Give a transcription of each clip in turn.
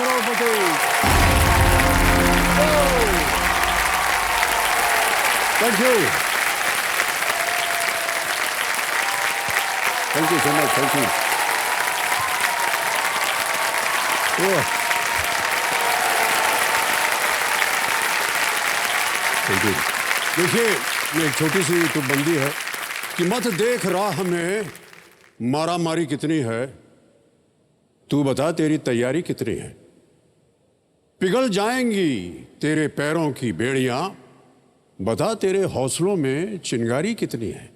Crorepati. Thank you, thank you so much, thank you. Thank you. देखिए, ये एक छोटी सी तुकबंदी है कि मत देख राह में मारामारी कितनी है, तू बता तेरी तैयारी कितनी है। पिघल जाएंगी तेरे पैरों की बेड़ियां, बता तेरे हौसलों में चिंगारी कितनी है।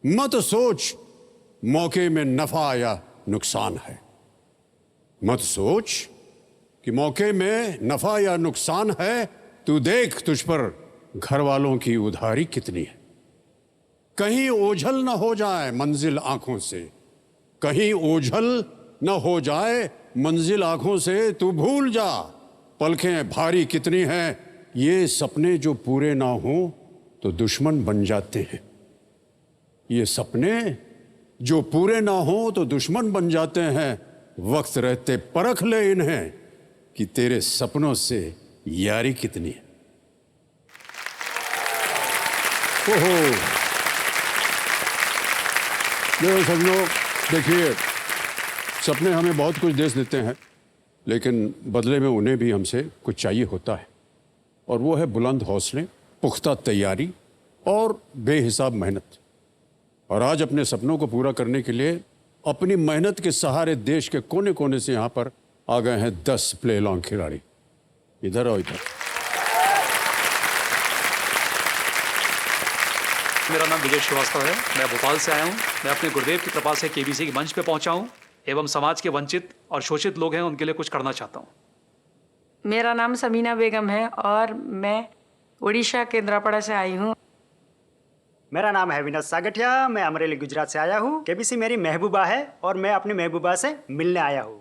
मत सोच मौके में नफा या नुकसान है, मत सोच कि मौके में नफा या नुकसान है। तू देख तुझ पर घर वालों की उधारी कितनी है। कहीं ओझल न हो जाए मंजिल आंखों से, कहीं ओझल न हो जाए मंजिल आंखों से। तू भूल जा पलकें भारी कितनी हैं। ये सपने जो पूरे ना हो तो दुश्मन बन जाते हैं। ये सपने जो पूरे ना हो तो दुश्मन बन जाते हैं। वक्त रहते परख ले इन्हें कि तेरे सपनों से यारी कितनी है। ओहो, सजनों, देखिए, सपने हमें बहुत कुछ दे देते हैं, लेकिन बदले में उन्हें भी हमसे कुछ चाहिए होता है, और वो है बुलंद हौसले, पुख्ता तैयारी और बेहिसाब मेहनत। और आज अपने सपनों को पूरा करने के लिए अपनी मेहनत के सहारे देश के कोने कोने से यहाँ पर आ गए हैं 10 प्ले लॉन्ग खिलाड़ी। इधर और इधर। मेरा नाम विजय श्रीवास्तव है, मैं भोपाल से आया हूँ। मैं अपने गुरुदेव की कृपा से केबीसी के मंच पे पहुँचा हूँ एवं समाज के वंचित और शोषित लोग हैं उनके लिए कुछ करना चाहता हूँ। मेरा नाम समीना बेगम है और मैं उड़ीसा केंद्रापड़ा से आई हूँ। मेरा नाम है विनोद सागठिया, मैं अमरेली गुजरात से आया हूँ। केबीसी मेरी महबूबा है और मैं अपनी महबूबा से मिलने आया हूँ।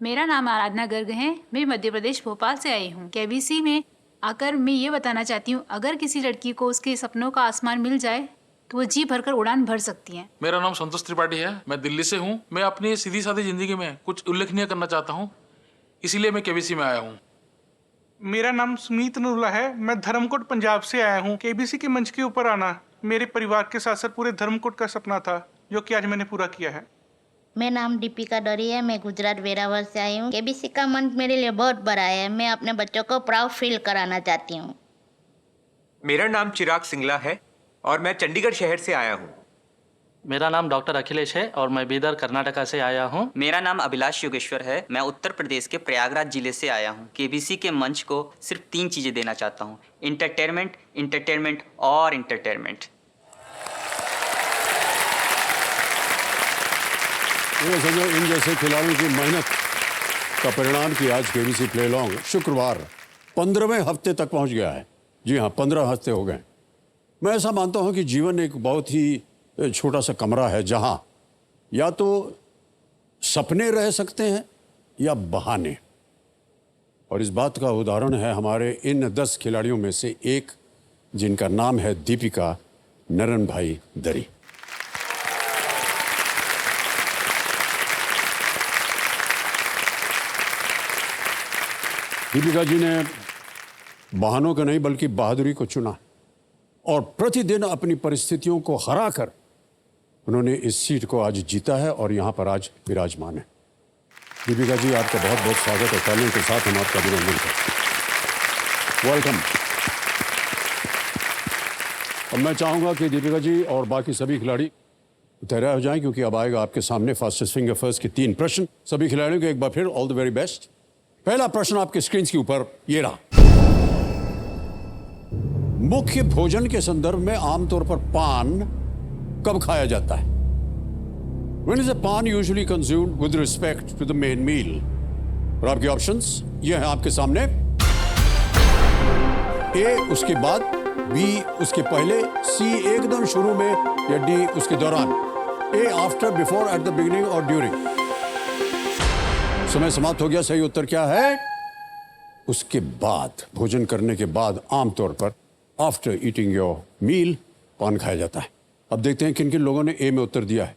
मेरा नाम आराधना गर्ग है, मैं मध्य प्रदेश भोपाल से आई हूँ। केबीसी में आकर मैं ये बताना चाहती हूँ, अगर किसी लड़की को उसके सपनों का आसमान मिल जाए तो वो जी भरकर उड़ान भर सकती है। मेरा नाम संतोष त्रिपाठी है, मैं दिल्ली से हूँ। मैं अपनी सीधी सादी जिंदगी में कुछ उल्लेखनीय करना चाहता हूँ, इसीलिए मैं केबीसी में आया हूँ। मेरा नाम सुमीत नरूला है, मैं धर्मकोट पंजाब से आया हूँ। केबीसी के मंच के ऊपर आना मेरे परिवार के साथ साथ पूरे धर्मकोट का सपना था, जो कि आज मैंने पूरा किया है। मेरा नाम दीपिका डोरी है, मैं गुजरात वेरावल से आई हूँ। केबीसी का मंच मेरे लिए बहुत बड़ा है, मैं अपने बच्चों को प्राउड फील कराना चाहती हूँ। मेरा नाम चिराग सिंगला है और मैं चंडीगढ़ शहर से आया हूँ। मेरा नाम डॉक्टर अखिलेश है और मैं बीदर कर्नाटका से आया हूँ। मेरा नाम अभिलाष योगेश्वर है, मैं उत्तर प्रदेश के प्रयागराज जिले से आया हूँ। केबीसी के मंच को सिर्फ 3 चीज़ें देना चाहता हूँ, इंटरटेनमेंट, इंटरटेनमेंट और इंटरटेनमेंट। इन जैसे खिलाड़ियों की मेहनत का परिणाम कि आज केबीसी प्ले लॉन्ग शुक्रवार 15वें हफ्ते तक पहुंच गया है। जी हाँ, 15 हफ्ते हो गए। मैं ऐसा मानता हूं कि जीवन एक बहुत ही छोटा सा कमरा है जहां या तो सपने रह सकते हैं या बहाने। और इस बात का उदाहरण है हमारे इन 10 खिलाड़ियों में से एक, जिनका नाम है दीपिका नरन भाई दरी। दीपिका जी ने बहानों को नहीं बल्कि बहादुरी को चुना और प्रतिदिन अपनी परिस्थितियों को हराकर उन्होंने इस सीट को आज जीता है और यहाँ पर आज विराजमान है। दीपिका जी, आपका बहुत बहुत स्वागत है। तालियों के साथ हम आपका अभिनंदन करते हैं। वेलकम। अब मैं चाहूँगा कि दीपिका जी और बाकी सभी खिलाड़ी तैयार हो जाएं, क्योंकि अब आएगा आपके सामने फास्टेस्ट फिंगर फर्स्ट के 3 प्रश्न। सभी खिलाड़ियों को एक बार फिर ऑल द वेरी बेस्ट। पहला प्रश्न आपके स्क्रीन के ऊपर ये रहा। मुख्य भोजन के संदर्भ में आमतौर पर पान कब खाया जाता है? When is a pan usually consumed with respect to the main meal? और आपके ऑप्शंस ये हैं आपके सामने। ए उसके बाद, बी उसके पहले, सी एकदम शुरू में, या डी उसके दौरान। A after, before, at the beginning और ड्यूरिंग। समय समाप्त हो गया। सही उत्तर क्या है? उसके बाद, भोजन करने के बाद आमतौर पर आफ्टर ईटिंग योर मील पान खाया जाता है। अब देखते हैं किन किन लोगों ने ए में उत्तर दिया है।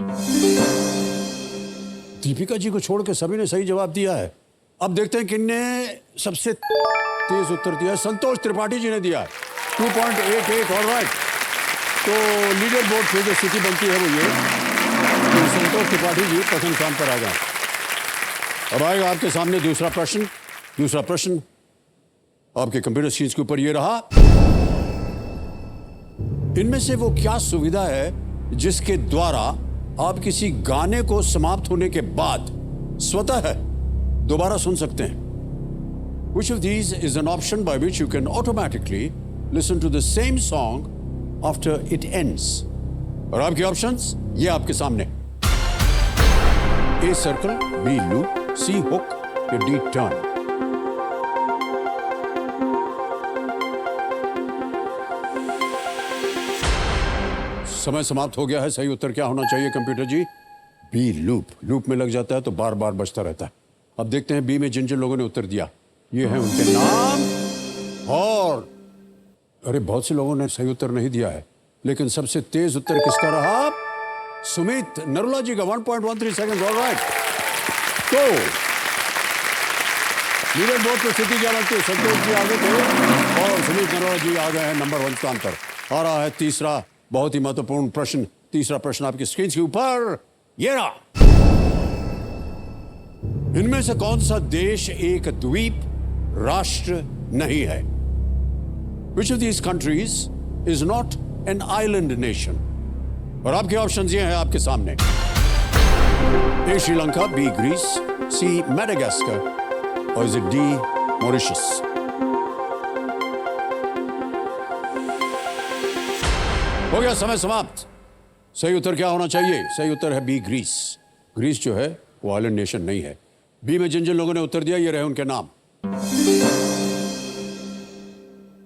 दीपिका जी को छोड़ के सभी ने सही जवाब दिया है। अब देखते हैं किनने सबसे तेज उत्तर दिया है। संतोष त्रिपाठी जी ने दिया है 2.88। ऑलराइट, तो लीडर बोर्ड पे जो स्थिति बनती है वो ये, तो संतोष त्रिपाठी जी प्रथम स्थान पर आ जाए। अब आएगा आपके सामने दूसरा प्रश्न। दूसरा प्रश्न आपके कंप्यूटर स्क्रीन के ऊपर ये रहा, इनमें से वो क्या सुविधा है जिसके द्वारा आप किसी गाने को समाप्त होने के बाद स्वतः दोबारा सुन सकते हैं? Which of these is an option by which you can automatically listen to the same song after it ends? और आपके ऑप्शंस ये आपके सामने। A circle, B loop, C hook या D turn। समय समाप्त हो गया है। सही उत्तर क्या होना चाहिए computer ji? B loop. Loop में लग जाता है तो बार बार बजता रहता है। अब देखते हैं बी में जिन जिन लोगों ने उत्तर दिया, ये हैं उनके नाम। और अरे बहुत से लोगों ने सही उत्तर नहीं दिया है, लेकिन सबसे तेज उत्तर किसका रहा? सुमित नरुला जी का 1.13 सेकंड। ऑलराइट, तो लीडर बोर्ड पर स्थिति क्या बनती है? संतोष जी आगे थे और सुमित नरुला जी आ गए हैं नंबर 1 स्थान पर। आ रहा है तीसरा बहुत ही महत्वपूर्ण प्रश्न। तीसरा प्रश्न आपकी स्क्रीन के ऊपर ये रहा, इनमें से कौन सा देश एक द्वीप राष्ट्र नहीं है? Which of these countries is not an island nation? और आपके ऑप्शंस ये हैं आपके सामने। ए श्रीलंका, बी ग्रीस, सी मैडागास्कर और इज इट डी मॉरिशस? हो गया समय समाप्त। सही उत्तर क्या होना चाहिए? सही उत्तर है बी ग्रीस। ग्रीस जो है वो आइलैंड नेशन नहीं है। बी में जिन जिन लोगों ने उत्तर दिया ये रहे उनके नाम।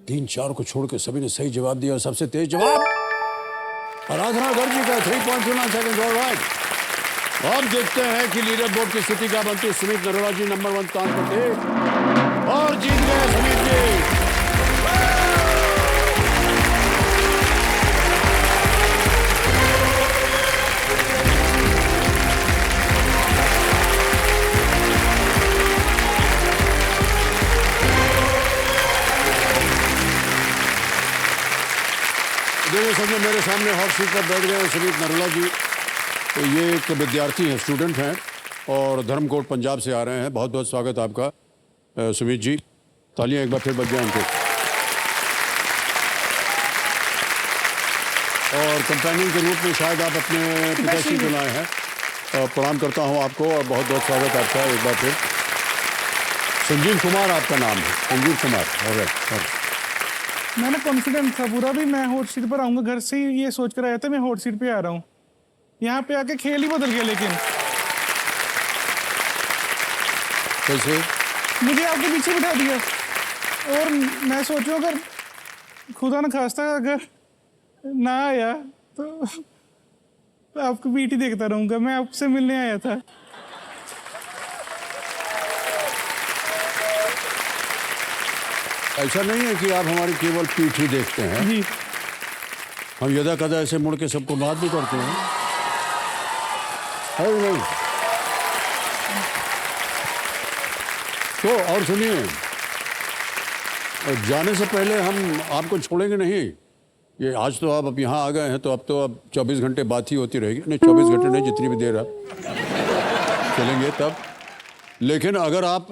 3-4 को छोड़ के सभी ने सही जवाब दिया और सबसे तेज जवाब आराधना गर्ग जी का 3.29 सेकंड। ऑलराइट, अब देखते हैं कि लीडर बोर्ड की स्थिति क्या बनती है। सुमित नरोला जी नंबर 1 स्थान पर थे और जीत गए सुमित जी। देखिए समझे मेरे सामने हॉट सीट पर बैठ गए सुमित नरोला जी। तो ये एक विद्यार्थी हैं, स्टूडेंट हैं और धर्मकोट पंजाब से आ रहे हैं। बहुत बहुत स्वागत आपका सुमित जी। तालियां एक बार फिर बज जाए उनको। और कंपेनियन के रूप में शायद आप अपने पिताश्री को लाए हैं। प्रणाम करता हूं आपको और बहुत बहुत स्वागत आपका एक बार फिर। संजीव कुमार आपका नाम है, संजीव कुमार। मैंने कॉन्फिडेंस था पूरा भी मैं हॉट सीट पर आऊँगा। घर से ही ये सोच कर आया था मैं हॉट सीट पे आ रहा हूँ। यहाँ पे आके खेल ही बदल गया। लेकिन कैसे? मुझे आपके पीछे बिठा दिया और मैं सोचूं अगर खुदा न खास्ता अगर ना आया तो आपको पीठ ही देखता रहूँगा। मैं आपसे मिलने आया था। ऐसा नहीं है कि आप हमारी केवल पीठ ही देखते हैं जी। हम यदा कदा ऐसे मुड़ के सबको बात भी करते हैं, है नहीं? तो और सुनिए, जाने से पहले हम आपको छोड़ेंगे नहीं। ये आज तो आप अब यहाँ आ गए हैं तो अब तो अब 24 घंटे बात ही होती रहेगी। नहीं 24 घंटे नहीं, जितनी भी देर आप चलेंगे तब। लेकिन अगर आप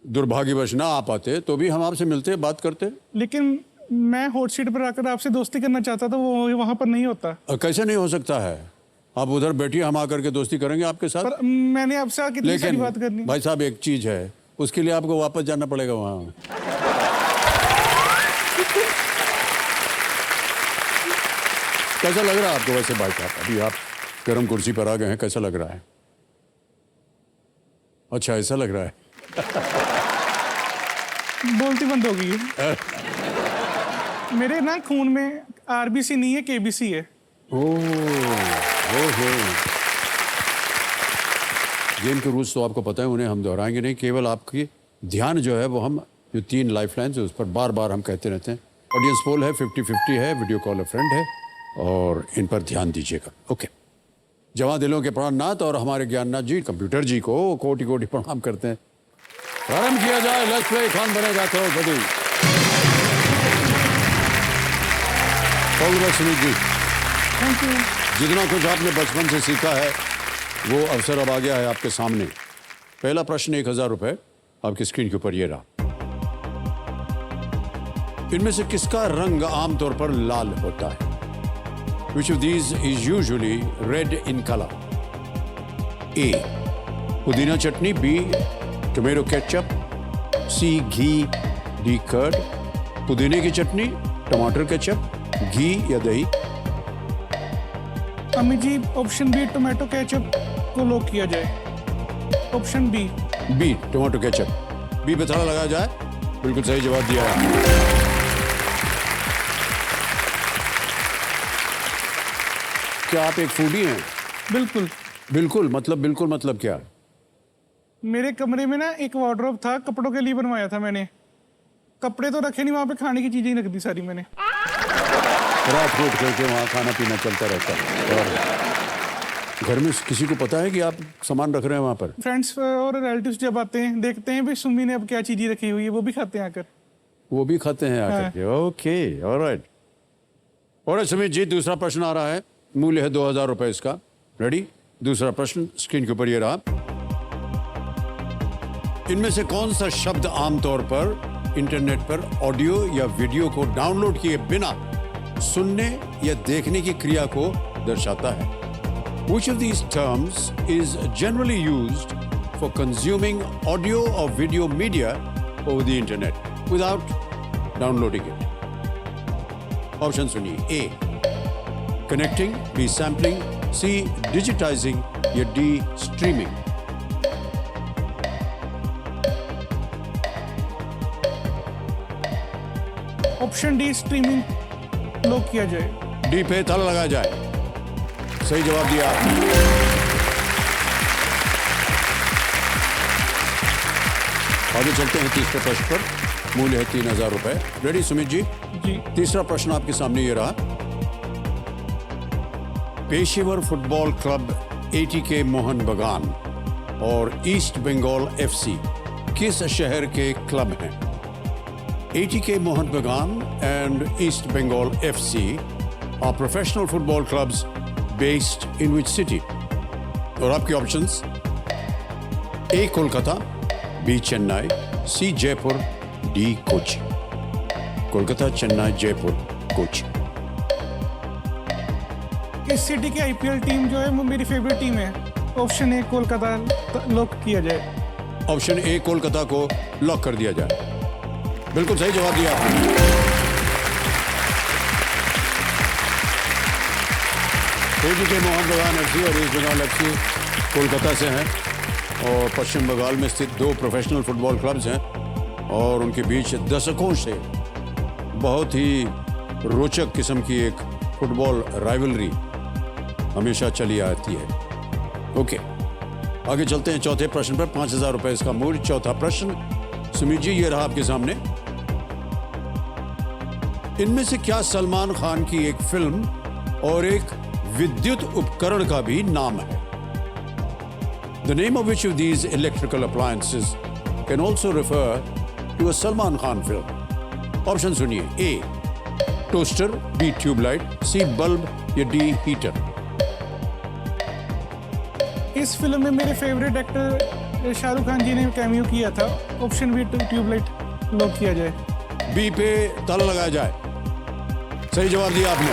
दुर्भाग्यवश ना आ पाते तो भी हम आपसे मिलते बात करते। लेकिन मैं हॉट सीट पर आकर आपसे दोस्ती करना चाहता था, वो वहाँ पर नहीं होता। कैसे नहीं हो सकता है? आप उधर बैठिए, हम आकर के दोस्ती करेंगे आपके साथ। पर मैंने आपसे आके कितनी सारी बात करनी। भाई साहब एक चीज है, उसके लिए आपको वापस जाना पड़ेगा वहाँ। कैसा लग रहा है आपको वैसे भाई साहब? अभी आप गर्म कुर्सी पर आ गए हैं, कैसा लग रहा है? अच्छा ऐसा लग रहा है। बोलती बंद हो गई है। मेरे ना खून में आरबीसी नहीं है, केबीसी है। गेम के रूल्स तो आपको पता है, उन्हें हम दोहराएंगे नहीं। केवल आपकी ध्यान जो है वो हम जो 3 लाइफ लाइन्स है उस पर बार बार हम कहते रहते हैं। ऑडियंस पोल है, 50-50 है, वीडियो कॉल अ फ्रेंड है और इन पर ध्यान दीजिएगा। ओके, जवां दिलों के प्राणनाथ और हमारे ज्ञाननाथ जी कंप्यूटर जी को कोटि कोटि प्रणाम करते हैं। प्रारंभ किया जाए। लेट्स प्ले कौन बनेगा करोड़पति। Congress Sumit ji, thank you. जितना कुछ आपने बचपन से सीखा है वो अवसर अब आ गया है आपके सामने। पहला प्रश्न 1000 रुपए आपकी स्क्रीन के ऊपर ये रहा। इनमें से किसका रंग आमतौर पर लाल होता है? Which of these is usually red in color? A. पुदीना चटनी, B. Tomato ketchup, C. घी, D. कर्ड। पुदीने की चटनी, टमाटर केचप, घी या दही? अम्मी जी ऑप्शन बी टोमेटो केचप को लॉक किया जाए। Option B. B tomato ketchup. B पे ताला लगाया जाए। बिल्कुल सही जवाब दिया है। क्या आप एक फूडी हैं? बिल्कुल। बिल्कुल मतलब क्या? मेरे कमरे में ना एक वार्डरोब था, कपड़ों के लिए बनवाया था मैंने। कपड़े तो रखे नहीं, वहाँ पे खाने की चीजें ही रख दी सारी मैंने। रात को उठ करके वहाँ खाना पीना चलता रहता है। और घर में किसी को पता है कि आप सामान रख रहे हैं वहाँ पर? फ्रेंड्स और रिलेटिव्स जब आते हैं देखते हैं भाई सुम्मी ने अब क्या चीजें रखी हुई है, वो भी खाते हैं आकर। वो भी खाते हैं आकर के? Okay, alright. और सुमित जी, दूसरा प्रश्न आ रहा है। मूल्य है 2000 रुपए इसका। रेडी? दूसरा प्रश्न स्क्रीन के ऊपर ये रहा। इनमें से कौन सा शब्द आमतौर पर इंटरनेट पर ऑडियो या वीडियो को डाउनलोड किए बिना सुनने या देखने की क्रिया को दर्शाता है? Which of these terms is generally used for consuming audio or video media over the internet without downloading it? Option सुनिए। A. Connecting, B. Sampling, C. Digitizing या D. Streaming? Option D streaming lock किया जाए। D पे ताला लगाया जाए। सही जवाब दिया आपने। आगे चलते हैं तीसरे प्रश्न पर। मूल्य है 3000 रुपए। रेडी सुमित जी? जी। तीसरा प्रश्न आपके सामने ये रहा। पेशेवर फुटबॉल क्लब ATK मोहन बगान और ईस्ट बंगाल FC किस शहर के क्लब हैं? ATK मोहन बगान and East Bengal FC are professional football clubs based in which city? और आपके options: A. Kolkata, B. Chennai, C. Jaipur, D. Kochi. Kolkata, Chennai, Jaipur, Kochi. इस सिटी की IPL टीम जो है वो मेरी फेवरेट टीम है। ऑप्शन ए कोलकाता लॉक किया जाए। ऑप्शन ए कोलकाता को लॉक कर दिया जाए। बिल्कुल सही जवाब दिया आपने। ATK मोहन बगान FC और ईस्ट बंगाल FC कोलकाता से हैं और पश्चिम बंगाल में स्थित 2 प्रोफेशनल फुटबॉल क्लब्स हैं और उनके बीच दशकों से बहुत ही रोचक किस्म की एक फुटबॉल राइवलरी हमेशा चली आती है। ओके, आगे चलते हैं चौथे प्रश्न पर। 5000 रुपए इसका मूल्य। चौथा प्रश्न सुमित जी, ये रहा आपके सामने। इनमें से क्या सलमान खान की एक फिल्म और एक विद्युत उपकरण का भी नाम है? The name of which of these electrical appliances can also refer to a Salman Khan film? Option सुनिए। A. Toaster, B. Tubelight, C. Bulb या D. हीटर? इस फिल्म में मेरे फेवरेट एक्टर शाहरुख खान जी ने कैमियो किया था। ऑप्शन बी ट्यूबलाइट लॉक किया जाए। बी पे ताला लगाया जाए। सही जवाब दिया आपने।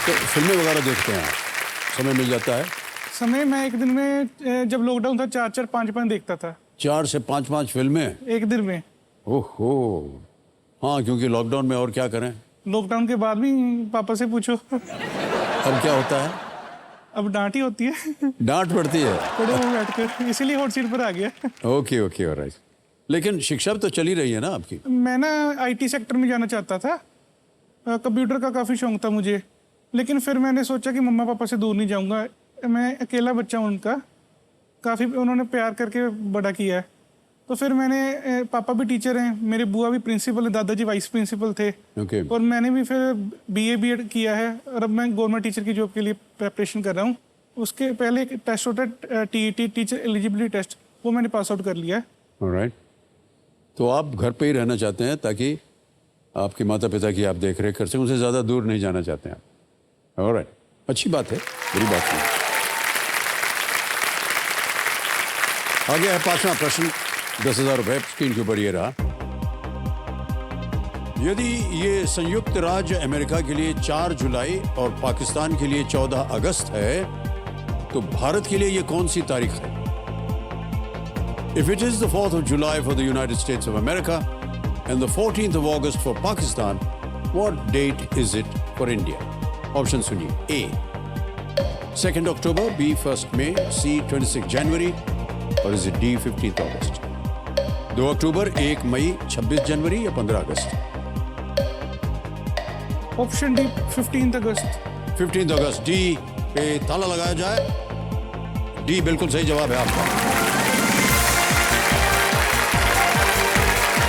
तो फिल्में वगैरह देखते हैं, समय मिल जाता है? समय मैं एक दिन में जब लॉकडाउन था 4-4, 5-5 देखता था। 4 से 5 फिल्में एक दिन में? ओहो, हाँ, क्योंकि लॉकडाउन में और क्या करें। लॉकडाउन के बाद भी पापा से पूछो। अब क्या होता है? अब डांट ही होती है। डांट पड़ती है पड़े हुए बैठकर, इसीलिए हॉट सीट पर आ गया। Okay okay, alright. लेकिन शिक्षा तो चली रही है ना आपकी? मैं ना IT सेक्टर में जाना चाहता था। कंप्यूटर का काफ़ी शौक था मुझे, लेकिन फिर मैंने सोचा कि मम्मा पापा से दूर नहीं जाऊंगा। मैं अकेला बच्चा हूँ उनका, काफ़ी उन्होंने प्यार करके बड़ा किया है। तो फिर मैंने पापा भी टीचर हैं, मेरे बुआ भी प्रिंसिपल है, दादाजी वाइस प्रिंसिपल थे। ओके। और मैंने भी फिर बीए बीएड किया है और अब मैं गवर्नमेंट टीचर की जॉब के लिए प्रेपरेशन कर रहा हूँ। उसके पहले एक टेस्ट होता है टीईटी, टीचर एलिजिबिलिटी टेस्ट, वो मैंने पास आउट कर लिया है। ऑलराइट। तो आप घर पे ही रहना चाहते हैं ताकि आपके माता पिता की आप देख रेख कर सकें, उनसे ज़्यादा दूर नहीं जाना चाहते हैं आप। ऑलराइट, अच्छी बात है, बुरी बात नहीं। आगे है 5वां प्रश्न, 10,000 रुपये स्क्रीन के ऊपर ये रहा। यदि ये संयुक्त राज्य अमेरिका के लिए 4 जुलाई और पाकिस्तान के लिए 14 अगस्त है, तो भारत के लिए ये कौन सी तारीख है? If it is the 4th of July for the United States of America and the 14th of August for Pakistan, what date is it for India? Option सुनिए। A 2nd October, B 1st May, C 26 January, और is it D 15th August? 2 अक्टूबर, 1 मई, 26 जनवरी या 15 अगस्त? Option D 15 अगस्त। 15 अगस्त, D पे ताला लगाया जाए। D बिल्कुल सही जवाब है आपका।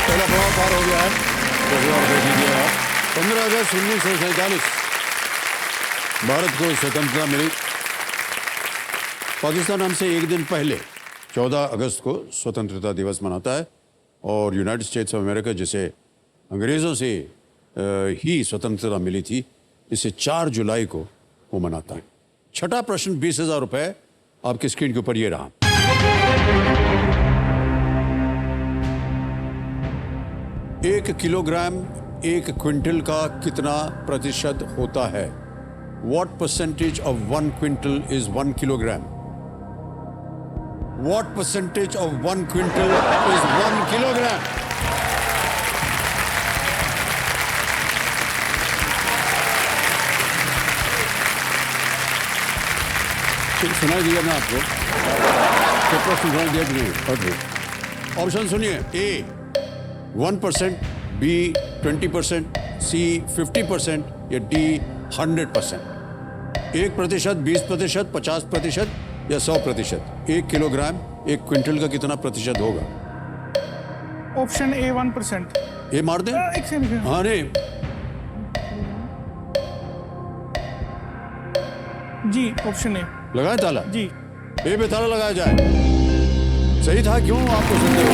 पहला प्रभाव पार हो गया है। 10,000 रुपये दीजिए आप। 15 अगस्त 1947 भारत को स्वतंत्रता मिली। पाकिस्तान हमसे एक दिन पहले 14 अगस्त को स्वतंत्रता दिवस मनाता है और यूनाइटेड स्टेट्स ऑफ अमेरिका, जिसे अंग्रेज़ों से ही स्वतंत्रता मिली थी, इसे 4 जुलाई को वो मनाता है। छठा प्रश्न, 20,000 रुपये आपकी स्क्रीन के ऊपर ये रहा। 1 किलोग्राम 1 क्विंटल का कितना प्रतिशत होता है? What percentage of 1 quintal is 1 kilogram? What percentage of 1 quintal is 1 kilogram? सुनाई दिया ना आपको? तो प्रश्न सुनाई दिया कि नहीं? ऑप्शन सुनिए। ए 1%, बी 20%, सी 50% या डी 100%? 1%, 20%, 50% या 100%? 1 किलोग्राम 1 क्विंटल का कितना प्रतिशत होगा? Option A 1%। ए मार दें? एक सेकंड। हाँ नहीं, जी ऑप्शन ए। लगाए ताला? जी। ए पे ताला लगाया जाए। सही था, क्यों आपको संदेह हो?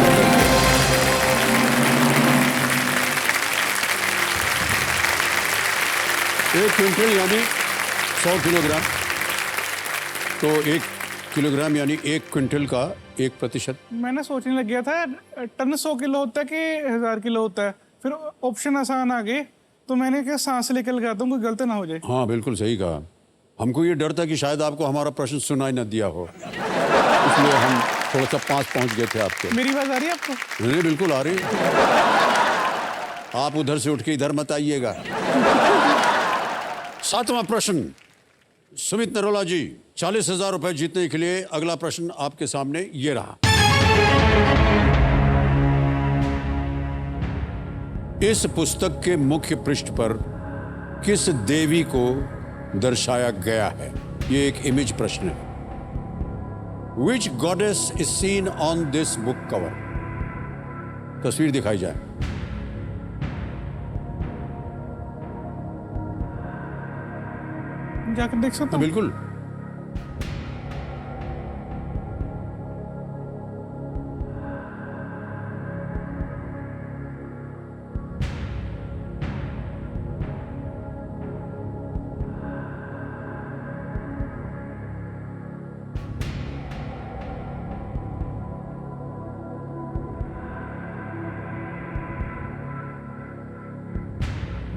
1 क्विंटल यानी 100 किलोग्राम, तो 1 किलोग्राम यानी 1 क्विंटल का 1%। मैंने सोचने लग गया था टन 100 किलो होता है कि 1000 किलो होता है, फिर ऑप्शन आसान आ गए तो मैंने क्या सांस लेकर लगाता हूँ, कोई गलती ना हो जाए। हाँ बिल्कुल सही कहा। हमको ये डर था कि शायद आपको हमारा प्रश्न सुनाई न दिया हो, इसलिए हम थोड़ा सा पास पहुंच गए थे आपके। मेरी आवाज आ रही है आपको? नहीं बिल्कुल आ रही। आप उधर से उठ के इधर मत आइएगा। 7वां प्रश्न, सुमित नरोला जी, 40,000 रुपए जीतने के लिए अगला प्रश्न आपके सामने ये रहा। इस पुस्तक के मुख्य पृष्ठ पर किस देवी को दर्शाया गया है? ये एक इमेज प्रश्न है। Which goddess is seen on this book cover? तस्वीर दिखाई जाए। जाकर देख सकता हूँ? बिल्कुल।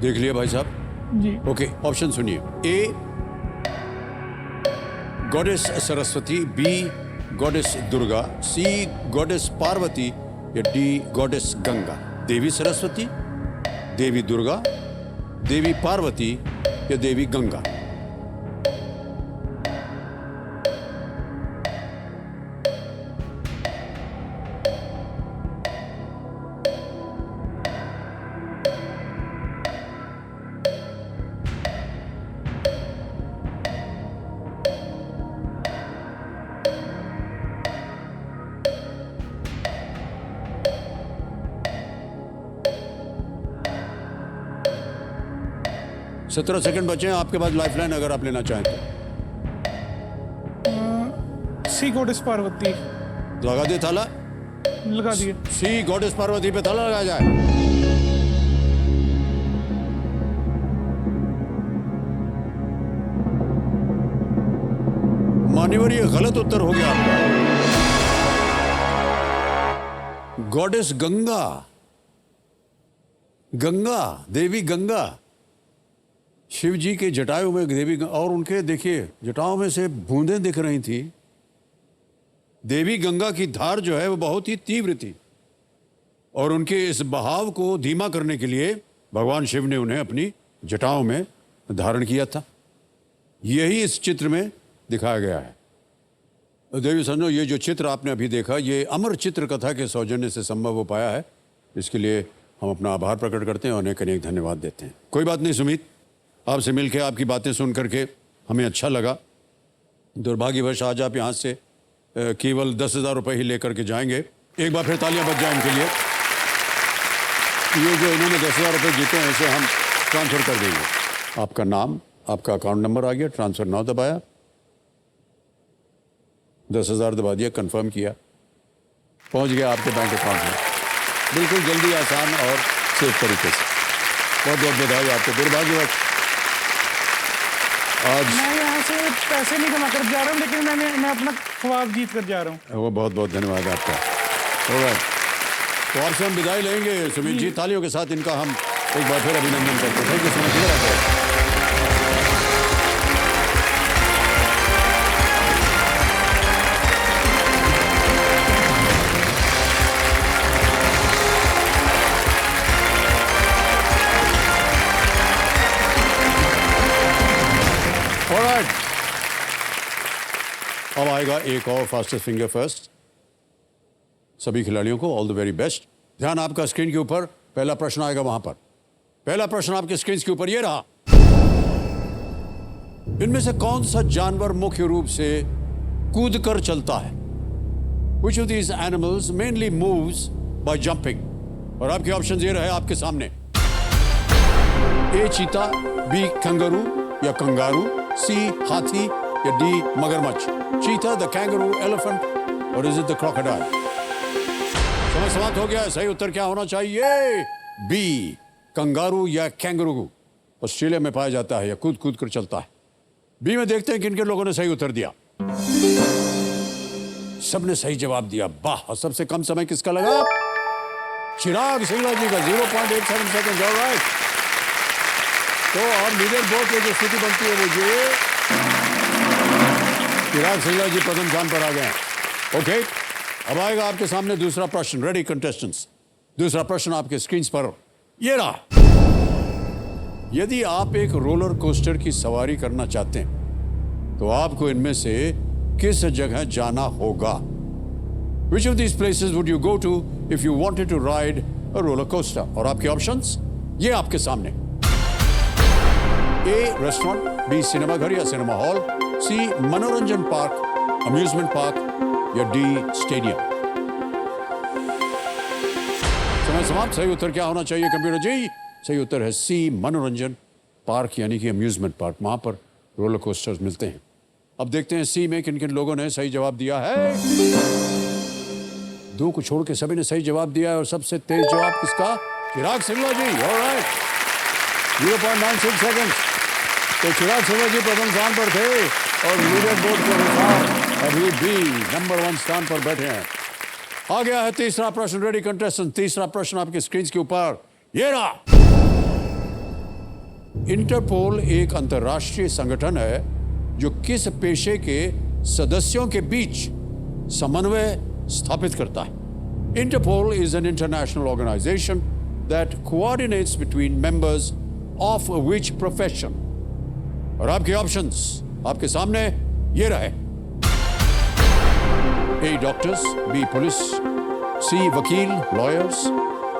देख लिया भाई साहब? जी। ओके, ऑप्शन सुनिए। A goddess Saraswati, B goddess Durga, C goddess Parvati या डी गॉडेस गंगा? देवी सरस्वती, देवी दुर्गा, देवी पार्वती या देवी गंगा? 17 सेकंड बचे हैं आपके पास लाइफलाइन अगर आप लेना चाहें तो। सी गॉडेस पार्वती लगा दे ताला। लगा दिए। सी गॉडेस पार्वती पे ताला लगाया जाए। मान्यवर ये गलत उत्तर हो गया आपका। गॉडेस गंगा, गंगा देवी गंगा, शिव जी के जटायु में देवी और उनके देखिए जटाओं में से बूंदें दिख रही थी। देवी गंगा की धार जो है वो बहुत ही तीव्र थी और उनके इस बहाव को धीमा करने के लिए भगवान शिव ने उन्हें अपनी जटाओं में धारण किया था। यही इस चित्र में दिखाया गया है। देवी संजो, ये जो चित्र आपने अभी देखा ये अमर चित्र कथा के सौजन्य से संभव हो पाया है। इसके लिए हम अपना आभार प्रकट करते हैं और उन्हें अनेक धन्यवाद देते हैं। कोई बात नहीं सुमित, आपसे मिलकर आपकी बातें सुन करके हमें अच्छा लगा। दुर्भाग्यवश आज आप यहाँ से केवल 10,000 रुपये ही लेकर के जाएंगे। एक बार फिर तालियां बज जाएं इनके लिए। ये जो इन्होंने 10,000 रुपये जीते हैं इसे हम ट्रांसफ़र कर देंगे। आपका नाम, आपका अकाउंट नंबर आ गया, ट्रांसफ़र नाउ दबाया, 10,000 दबा दिया, कंफर्म किया, पहुंच गया आपके बैंक अकाउंट में बिल्कुल जल्दी, आसान और सेफ तरीके से। बहुत बहुत बधाई आपको। दुर्भाग्यवश आज मैं यहाँ से पैसे नहीं कमा कर जा रहा हूँ, लेकिन मैं अपना ख्वाब जीत कर जा रहा हूँ। वो बहुत बहुत धन्यवाद आपका। ऑलराइट, तो आपसे हम विदाई लेंगे सुमित जी। तालियों के साथ इनका हम एक बार फिर अभिनंदन करते हैं। Thank you so much. Alright, अब आएगा एक और फास्टेस्ट फिंगर फर्स्ट। सभी खिलाड़ियों को ऑल द वेरी बेस्ट। ध्यान आपका स्क्रीन के ऊपर, पहला प्रश्न आएगा वहां पर। पहला प्रश्न आपके स्क्रीन के ऊपर ये रहा, इनमें से कौन सा जानवर मुख्य रूप से कूदकर चलता है? Which of these animals mainly moves by jumping? और आपके ऑप्शन ये रहे आपके सामने। ए चीता, बी कंगारू या कंगारू, सी हाथी या डी मगरमच्छ। चीता, द कैंगरू, एलिफेंट और इज इट द क्रोकोडाइल? समय समाप्त हो गया। सही उत्तर क्या होना चाहिए? बी कंगारू या कैंगरू ऑस्ट्रेलिया में पाया जाता है या कूद कूद कर चलता है। बी में देखते हैं किन किन लोगों ने सही उत्तर दिया। सबने सही जवाब दिया, वाह। और सबसे कम समय किसका लगा? चिराग सिंगला जी का, 0.87 सेकंड। ऑलराइट, तो अब लीडर बोर्ड की जो स्थिति बनती है वो ये, चिराग सिंगला जी प्रथम स्थान पर आ गए। ओके, अब आएगा आपके सामने दूसरा प्रश्न। रेडी कंटेस्टेंट्स, दूसरा प्रश्न आपके स्क्रीन पर ये रहा। यदि आप एक रोलर कोस्टर की सवारी करना चाहते हैं तो आपको इनमें से किस जगह जाना होगा? Which of these places would you go to if you wanted to ride a roller coaster? और आपके ऑप्शंस ये आपके सामने। ए रेस्टोरेंट, बी सिनेमा घर या सिनेमा हॉल, सी मनोरंजन पार्क, अम्यूजमेंट पार्क या डी स्टेडियम? समय समाप्त। सही उत्तर क्या होना चाहिए कंप्यूटर जी? सही उत्तर है सी मनोरंजन पार्क, यानी कि अम्यूजमेंट पार्क। वहां पर रोलर कोस्टर्स मिलते हैं। अब देखते हैं सी में किन किन लोगों ने सही जवाब दिया है। दो को छोड़ के सभी ने सही जवाब दिया है और सबसे तेज जवाब किसका? चिराग सिंगला जी। All right, 0.96 second. तो चिराग सिंगला जी प्रथम स्थान पर थे और लीडर बोर्ड के अनुसार अभी भी नंबर 1 स्थान पर बैठे हैं। आ गया है तीसरा प्रश्न। रेडी कंटेस्टेंट, तीसरा प्रश्न आपके स्क्रीन के ऊपर ये रहा। इंटरपोल एक अंतर्राष्ट्रीय संगठन है जो किस पेशे के सदस्यों के बीच समन्वय स्थापित करता है? Interpol is an international organization that coordinates between members of which profession? और आपके ऑप्शंस आपके सामने ये रहे। A doctors, B police, C वकील lawyers,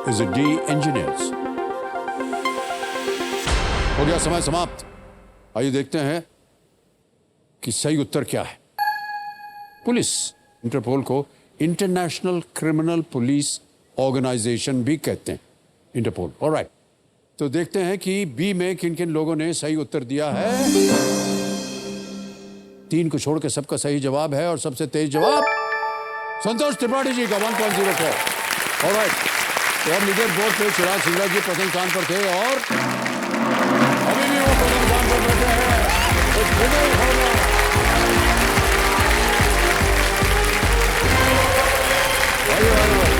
is it D engineers? हो गया समय समाप्त। आइए देखते हैं कि सही उत्तर क्या है। पुलिस। इंटरपोल को इंटरनेशनल क्रिमिनल पुलिस ऑर्गेनाइजेशन भी कहते हैं, इंटरपोल। ऑलराइट, तो देखते हैं कि बी में किन किन लोगों ने सही उत्तर दिया है। 3 को छोड़ के सबका सही जवाब है और सबसे तेज जवाब संतोष त्रिपाठी जी का 1.04। ऑलराइट, तो अब लीडर बोर्ड पे चिराग सिंगला जी प्रथम स्थान पर थे और अभी भी वो प्रथम स्थान पर बैठे हैं। एक विनय होगा। आइए, आइए।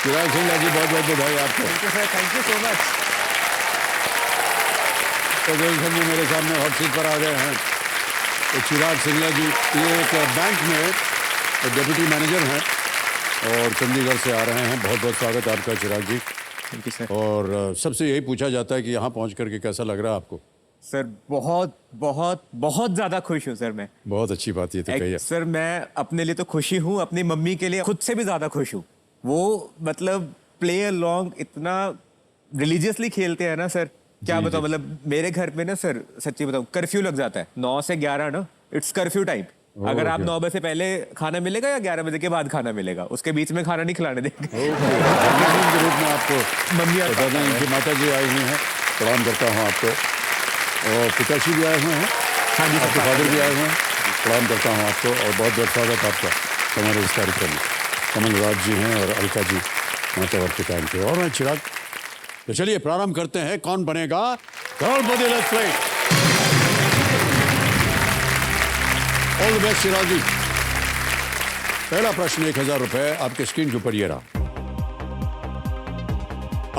चिराग सिंगला जी बहुत बहुत बधाई आपको। Thank you so much. तो गुलशन जी मेरे सामने हॉट सीट पर आ गए हैं। तो चिराग सिंगला जी ये एक बैंक में डिप्टी मैनेजर हैं और चंडीगढ़ से आ रहे हैं। बहुत बहुत स्वागत आपका Chirag ji. Thank you sir. और सबसे यही पूछा जाता है कि यहाँ पहुँच करके कैसा लग रहा है आपको? सर बहुत बहुत बहुत ज़्यादा खुश हूँ सर मैं। बहुत अच्छी बात ये तो कही। सर मैं अपने लिए तो खुशी हूँ, अपनी मम्मी के लिए खुद से भी ज़्यादा खुश हूँ। वो मतलब प्ले अलोंग इतना रिलीजियसली खेलते हैं ना सर, क्या बताऊँ। मतलब मेरे घर पे ना सर सच्ची बताऊँ कर्फ्यू लग जाता है 9 से 11 ना, इट्स कर्फ्यू टाइम। अगर आप 9 बजे से पहले खाना मिलेगा या 11 बजे के बाद खाना मिलेगा, उसके बीच में खाना नहीं खिलाने देंगे। के रूप में आपको मम्मी बता दें इनकी माता जी आई हुई हैं, प्रणाम करता हूँ आपको। और पिताश्री भी आए हुए हैं। हाँ जी, आपके फादर भी आए हुए हैं, प्रणाम करता हूँ आपको और बहुत बहुत स्वागत आपका हमारे इस कार्यक्रम में। कमल राज जी हैं और अलका जी मातावर के टाइम पे। और मैं चिराग, तो चलिए प्रारंभ करते हैं। Kaun Banega Crorepati? Let's play. All the best Chirag ji. पहला प्रश्न 1000 रुपए आपके स्क्रीन के ऊपर ये रहा।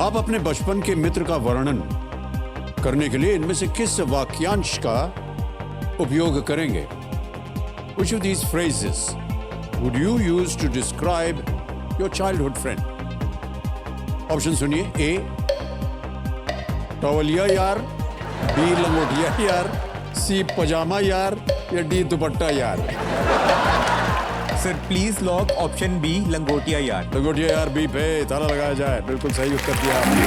आप अपने बचपन के मित्र का वर्णन करने के लिए इनमें से किस वाक्यांश का उपयोग करेंगे? Which of these phrases would you use to describe your childhood friend? Option सुनिए। ए टॉवलिया यार, बी लंगोटिया यार, सी पजामा यार या डी दुपट्टा यार। Sir please lock option B लंगोटिया यार। लंगोटिया यार बी पे ताला लगाया जाए। बिल्कुल सही उत्तर दिया आपने।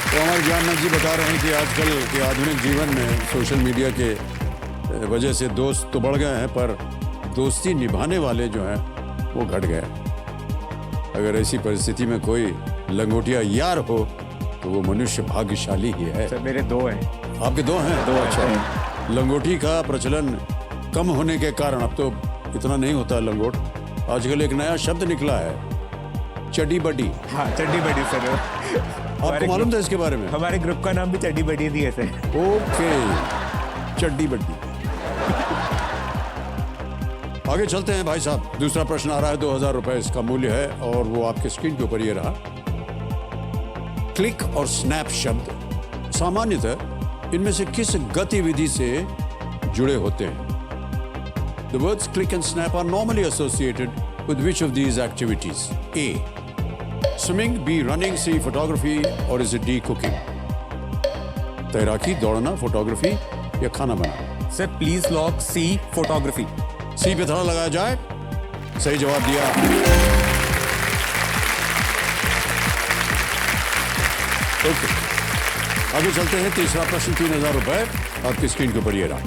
तो हमारे ज्ञाननाथ जी बता रहे हैं कि आजकल के आधुनिक जीवन में सोशल मीडिया के वजह से दोस्त तो बढ़ गए हैं पर दोस्ती निभाने वाले जो हैं वो घट गए। अगर ऐसी परिस्थिति में कोई लंगोटिया यार हो तो वो मनुष्य भाग्यशाली ही है। सर मेरे 2 हैं। आपके 2 हैं? 2 अच्छा। लंगोटी का प्रचलन कम होने के कारण अब तो इतना नहीं होता लंगोट। आजकल एक नया शब्द निकला है, चड्डी बड्डी। हाँ चड्डी बड्डी सर। आपको मालूम था इसके बारे में? हमारे ग्रुप का नाम भी चड्डी बड्डी ही है सर। ओके, चड्डी बड्डी। आगे चलते हैं भाई साहब। दूसरा प्रश्न आ रहा है, 2000 रुपए इसका मूल्य है और वो आपके स्क्रीन के ऊपर ये रहा। क्लिक और स्नैप शब्द सामान्यतः इनमें से किस गतिविधि से जुड़े होते हैं? The words click and snap are normally associated with which of these activities? A. Swimming, B. Running, C. Photography, or is it D. Cooking? तैराकी, दौड़ना, फोटोग्राफी या खाना बनाना? Sir please lock C photography. C पे थोड़ा लगाया जाए। सही जवाब दिया। ओके, आगे चलते हैं। तीसरा प्रश्न 3000 रुपए आपकी स्क्रीन के ऊपर ये रहा।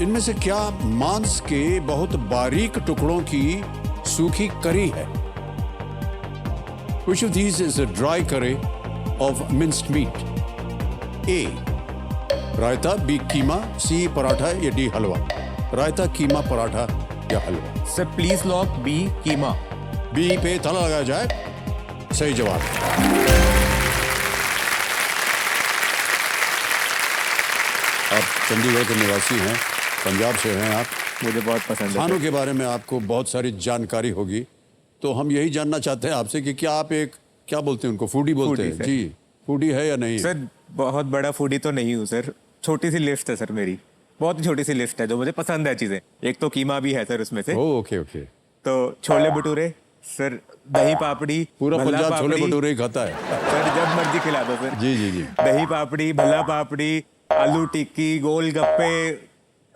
इनमें से क्या मांस के बहुत बारीक टुकड़ों की सूखी करी है? Which of these is a dry curry of minced meat? A. Raita, B. Keema, C. Paratha या D. हलवा? रायता, कीमा, पराठा या halwa? Sir please lock B keema. B पे ताला लगाया जाए। सही जवाब। आप चंडीगढ़ के निवासी हैं, पंजाब से हैं आप। मुझे बहुत पसंद है। खानों के बारे में आपको बहुत सारी जानकारी होगी, तो हम यही जानना चाहते हैं आपसे कि क्या आप एक, क्या बोलते हैं उनको, फूडी बोलते हैं? जी, फूडी है या नहीं? सर बहुत बड़ा फूडी तो नहीं हूँ सर, छोटी सी लिस्ट है सर मेरी, बहुत ही छोटी सी लिस्ट है जो मुझे पसंद है चीजें। एक तो कीमा भी है सर उसमें से। Okay okay. तो छोले भटूरे सर, दही पापड़ी, पूरा भल्ला पंजाब छोले पापड़ी। भटूरे ही खाता है सर जब मर्जी खिला दो सर। जी जी जी। दही पापड़ी, भल्ला पापड़ी, आलू टिक्की, गोलगप्पे,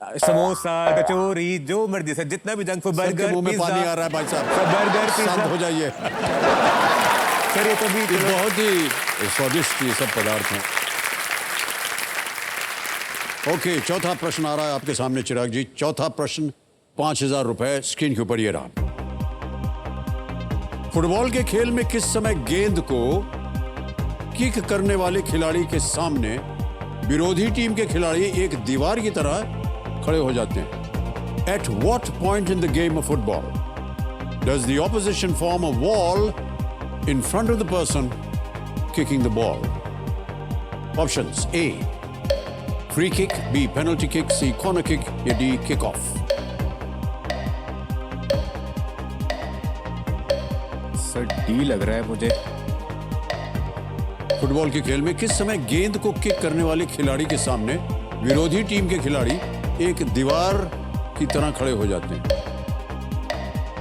समोसा, कचौरी, जो मर्जी सर, जितना भी जंक फूड, बर्गर, मुंह में पानी आ रहा है भाई साहब। बर्गर, शांत हो जाइए। सर ये तो भी ये बहुत ही स्वादिष्ट ये सब पदार्थ हैं। ओके, चौथा प्रश्न आ रहा है आपके सामने चिराग जी। चौथा प्रश्न 5,000 रुपए स्क्रीन के ऊपर ये रहा। फुटबॉल के खेल में किस समय गेंद को किक करने वाले खिलाड़ी के सामने विरोधी टीम के खिलाड़ी एक दीवार की तरह खड़े हो जाते हैं? At what point in the game of football does the opposition form a wall in front of the person kicking the ball? Options: A, free kick, B, penalty kick, C, corner kick, या D, kick off. Sir D लग रहा है मुझे। Football के खेल में किस समय गेंद को किक करने वाले खिलाड़ी के सामने विरोधी टीम के खिलाड़ी एक दीवार की तरह खड़े हो जाते हैं?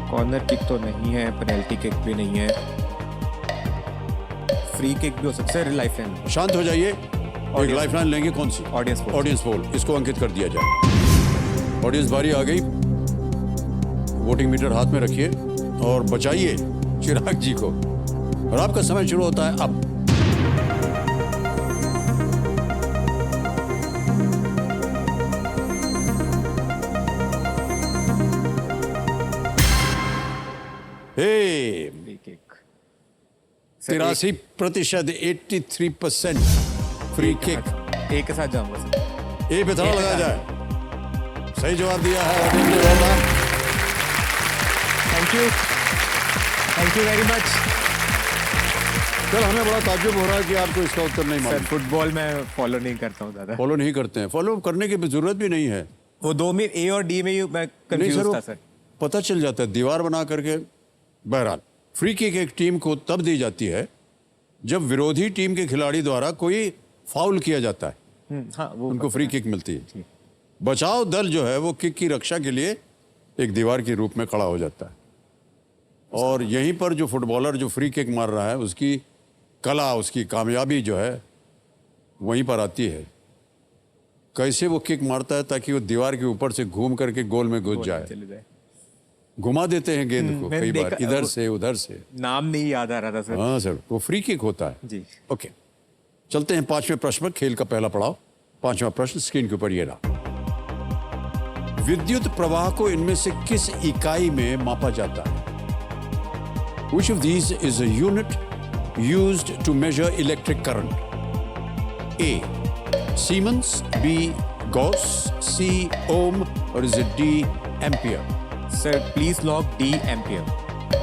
कॉर्नर किक तो नहीं है, पेनल्टी किक भी नहीं है, फ्री किक भी हो सकता है। Life line. शांत हो जाइए। एक लाइफ लाइन लेंगे, कौन सी? Audience poll. ऑडियंस पोल, इसको अंकित कर दिया जाए। ऑडियंस बारी आ गई। वोटिंग मीटर हाथ में रखिए और बचाइए चिराग जी को। और आपका समय शुरू होता है अब। Free kick 83%, 83% free kick. एक के साथ जाऊंगा सर। ए पे थोड़ा लगाया जाए। सही जवाब दिया है। Thank you very much. कल हमें बड़ा ताज्जुब हो रहा है कि आपको इसका उत्तर नहीं सर मालूम। फुटबॉल में फॉलो नहीं करता हूँ ज़्यादा। फॉलो नहीं करते हैं। फॉलो करने की जरूरत भी नहीं है। वो दो में ए और डी में ही मैं नहीं कंफ्यूज वो था सर। पता चल जाता है दीवार बना करके। बहरहाल, फ्री किक एक टीम को तब दी जाती है जब विरोधी टीम के खिलाड़ी द्वारा कोई फाउल किया जाता है। हाँ वो उनको फ्री किक मिलती है। बचाव दल जो है वो किक की रक्षा के लिए एक दीवार के रूप में खड़ा हो जाता है। और यहीं पर जो फुटबॉलर जो फ्री किक मार रहा है उसकी कला, उसकी कामयाबी जो है वहीं पर आती है। कैसे वो किक मारता है ताकि वो दीवार के ऊपर से घूम करके गोल में घुस जाए। घुमा देते हैं गेंद को कई बार, इधर से उधर से। नाम नहीं याद आ रहा था सर। हाँ सर, वो फ्री किक होता है जी। ओके, चलते हैं पांचवें प्रश्न पर। खेल का पहला पड़ाव, पांचवा प्रश्न स्क्रीन के ऊपर ये रहा। विद्युत प्रवाह को इनमें से किस इकाई में मापा जाता है? Which of these is a unit used to measure electric current? A, Siemens, B, Gauss, C, ohm, or is it D, ampere? Sir please lock D ampere.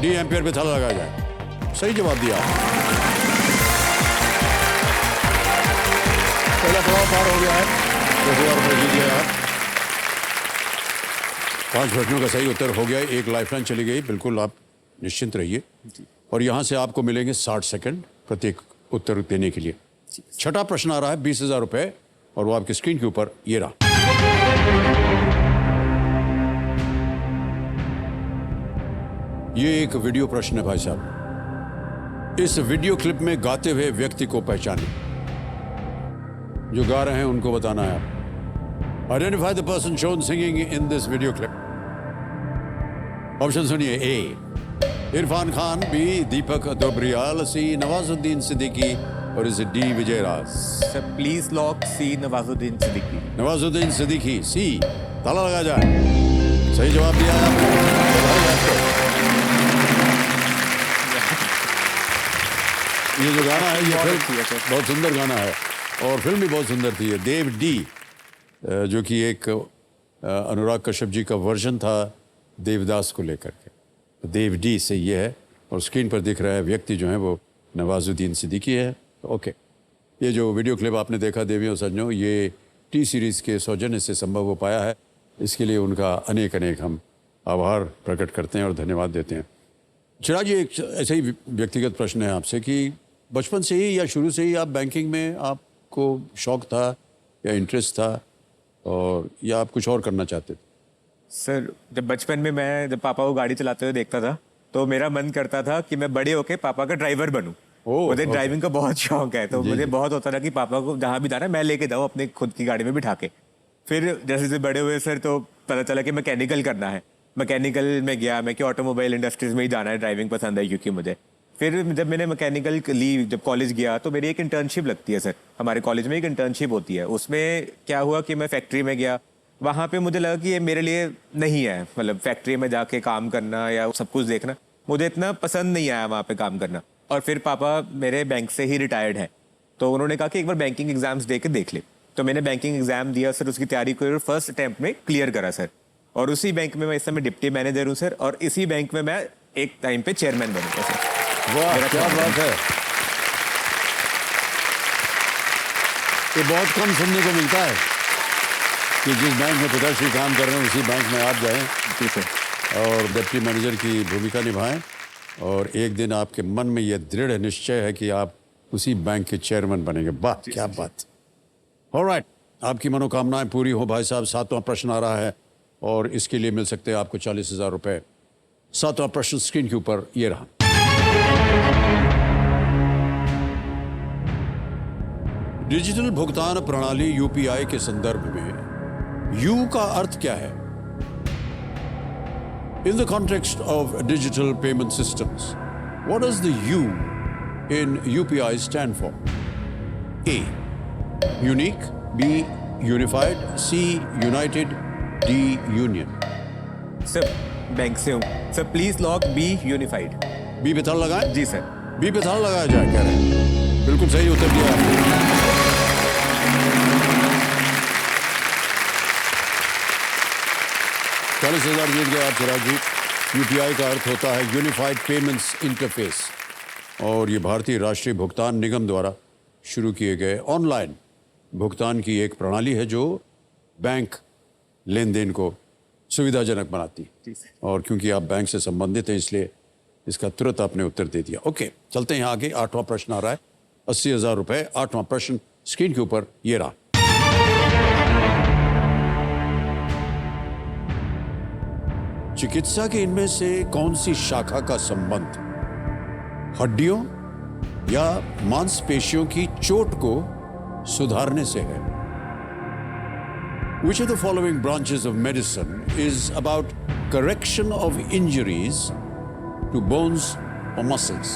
D ampere पे थाला लगाया जाए। सही जवाब दिया। पहला पड़ाव पार हो गया है। 10,000 रुपये लीजिए आप। 5 प्रश्नों का सही उत्तर हो गया। एक लाइफलाइन चली गई। बिल्कुल आप निश्चिंत रहिए। और यहाँ से आपको मिलेंगे 60 सेकंड प्रत्येक उत्तर देने के लिए। छठा प्रश्न आ रहा है 20,000 रुपये और वो आपकी स्क्रीन के ऊपर ये रहा। ये एक वीडियो प्रश्न है भाई साहब। इस वीडियो क्लिप में गाते हुए व्यक्ति को पहचानें। जो गा रहे हैं उनको बताना है आप। Identify the person shown singing in this video clip. Option सुनिए। A, Irfan Khan, B, Deepak Dobriyal, C, Nawazuddin Siddiqui और is D, Vijay Raaz. Sir please lock C, Nawazuddin Siddiqui. Nawazuddin Siddiqui, C. ताला लगा जाए। सही जवाब दिया है आपको। ये जो गाना है ये फिल्म बहुत सुंदर गाना है और फिल्म भी बहुत सुंदर थी। देव डी, जो कि एक अनुराग कश्यप जी का वर्जन था देवदास को लेकर के। देव डी से ये है और स्क्रीन पर दिख रहा है व्यक्ति जो है वो नवाजुद्दीन सिद्दीकी है। ओके, ये जो वीडियो क्लिप आपने देखा देवियों सज्जनों, ये टी सीरीज़ के सौजन्य से संभव हो पाया है। इसके लिए उनका अनेक अनेक हम आभार प्रकट करते हैं और धन्यवाद देते हैं। चिराग जी, एक ऐसा ही व्यक्तिगत प्रश्न है आपसे कि बचपन से ही या शुरू से ही आप बैंकिंग में आपको शौक था या इंटरेस्ट था, और या आप कुछ और करना चाहते थे? सर जब बचपन में मैं जब पापा को गाड़ी चलाते हुए देखता था तो मेरा मन करता था कि मैं बड़े होके पापा का ड्राइवर बनूं। मुझे ड्राइविंग का बहुत शौक है, तो मुझे बहुत होता था कि पापा को जहाँ भी जाना है मैं लेके जाऊँ अपने खुद की गाड़ी में बिठा के। फिर जैसे जैसे बड़े हुए सर तो पता चला कि मैकेनिकल करना है। मैकेनिकल में गया मैं कि ऑटोमोबाइल इंडस्ट्रीज में ही जाना है, ड्राइविंग पसंद है क्योंकि मुझे। फिर जब मैंने मैकेनिकल ली, जब कॉलेज गया तो मेरी एक इंटर्नशिप लगती है सर, हमारे कॉलेज में एक इंटर्नशिप होती है। उसमें क्या हुआ कि मैं फैक्ट्री में गया, वहाँ पे मुझे लगा कि ये मेरे लिए नहीं है, मतलब फैक्ट्री में जाके काम करना या सब कुछ देखना मुझे इतना पसंद नहीं आया वहाँ पे काम करना। और फिर पापा मेरे बैंक से ही रिटायर्ड हैं, तो उन्होंने कहा कि एक बार बैंकिंग एग्जाम्स दे के देख ले। तो मैंने बैंकिंग एग्जाम दिया सर, उसकी तैयारी को फर्स्ट अटैम्प्ट में क्लियर करा सर। और उसी बैंक में मैं इस समय डिप्टी मैनेजर हूँ सर, और इसी बैंक में मैं एक टाइम पे चेयरमैन बनूंगा सर। वाह, क्या बात है। ये बहुत कम सुनने को मिलता है कि जिस बैंक में पिताश्री काम कर रहे हैं उसी बैंक में आप जाएं जी सर, और डिप्टी मैनेजर की भूमिका निभाएं, और एक दिन आपके मन में यह दृढ़ निश्चय है कि आप उसी बैंक के चेयरमैन बनेंगे। वाह, क्या बात। ऑलराइट, आपकी मनोकामनाएं पूरी हो भाई साहब। 7वां प्रश्न आ रहा है और इसके लिए मिल सकते हैं आपको 40,000 रुपए। 7वां प्रश्न स्क्रीन के ऊपर ये रहा। डिजिटल भुगतान प्रणाली यूपीआई के संदर्भ में यू का अर्थ क्या है? In the context of digital payment systems, what does the U in UPI stand for? A unique, B unified, C united, D union. Sir bank से हूँ sir, please lock B unified. B पे ताला लगाएं? जी sir. B पे ताला लगाया जाए कह रहे हैं। बिल्कुल सही उत्तर दिया आपने। 40,000 जीत गए आप चिराग जी। यूपीआई का अर्थ होता है यूनिफाइड पेमेंट्स इंटरफेस, और ये भारतीय राष्ट्रीय भुगतान निगम द्वारा शुरू किए गए ऑनलाइन भुगतान की एक प्रणाली है जो बैंक लेन देन को सुविधाजनक बनाती है। और क्योंकि आप बैंक से संबंधित हैं इसलिए इसका तुरंत आपने उत्तर दे दिया। ओके, चलते हैं आगे। 8वां प्रश्न आ रहा है, 80,000 रुपए। 8वां प्रश्न स्क्रीन के ऊपर ये रहा। चिकित्सा के इनमें से कौन सी शाखा का संबंध हड्डियों या मांसपेशियों की चोट को सुधारने से है? Which of the following branches of medicine is about correction of injuries to bones or muscles?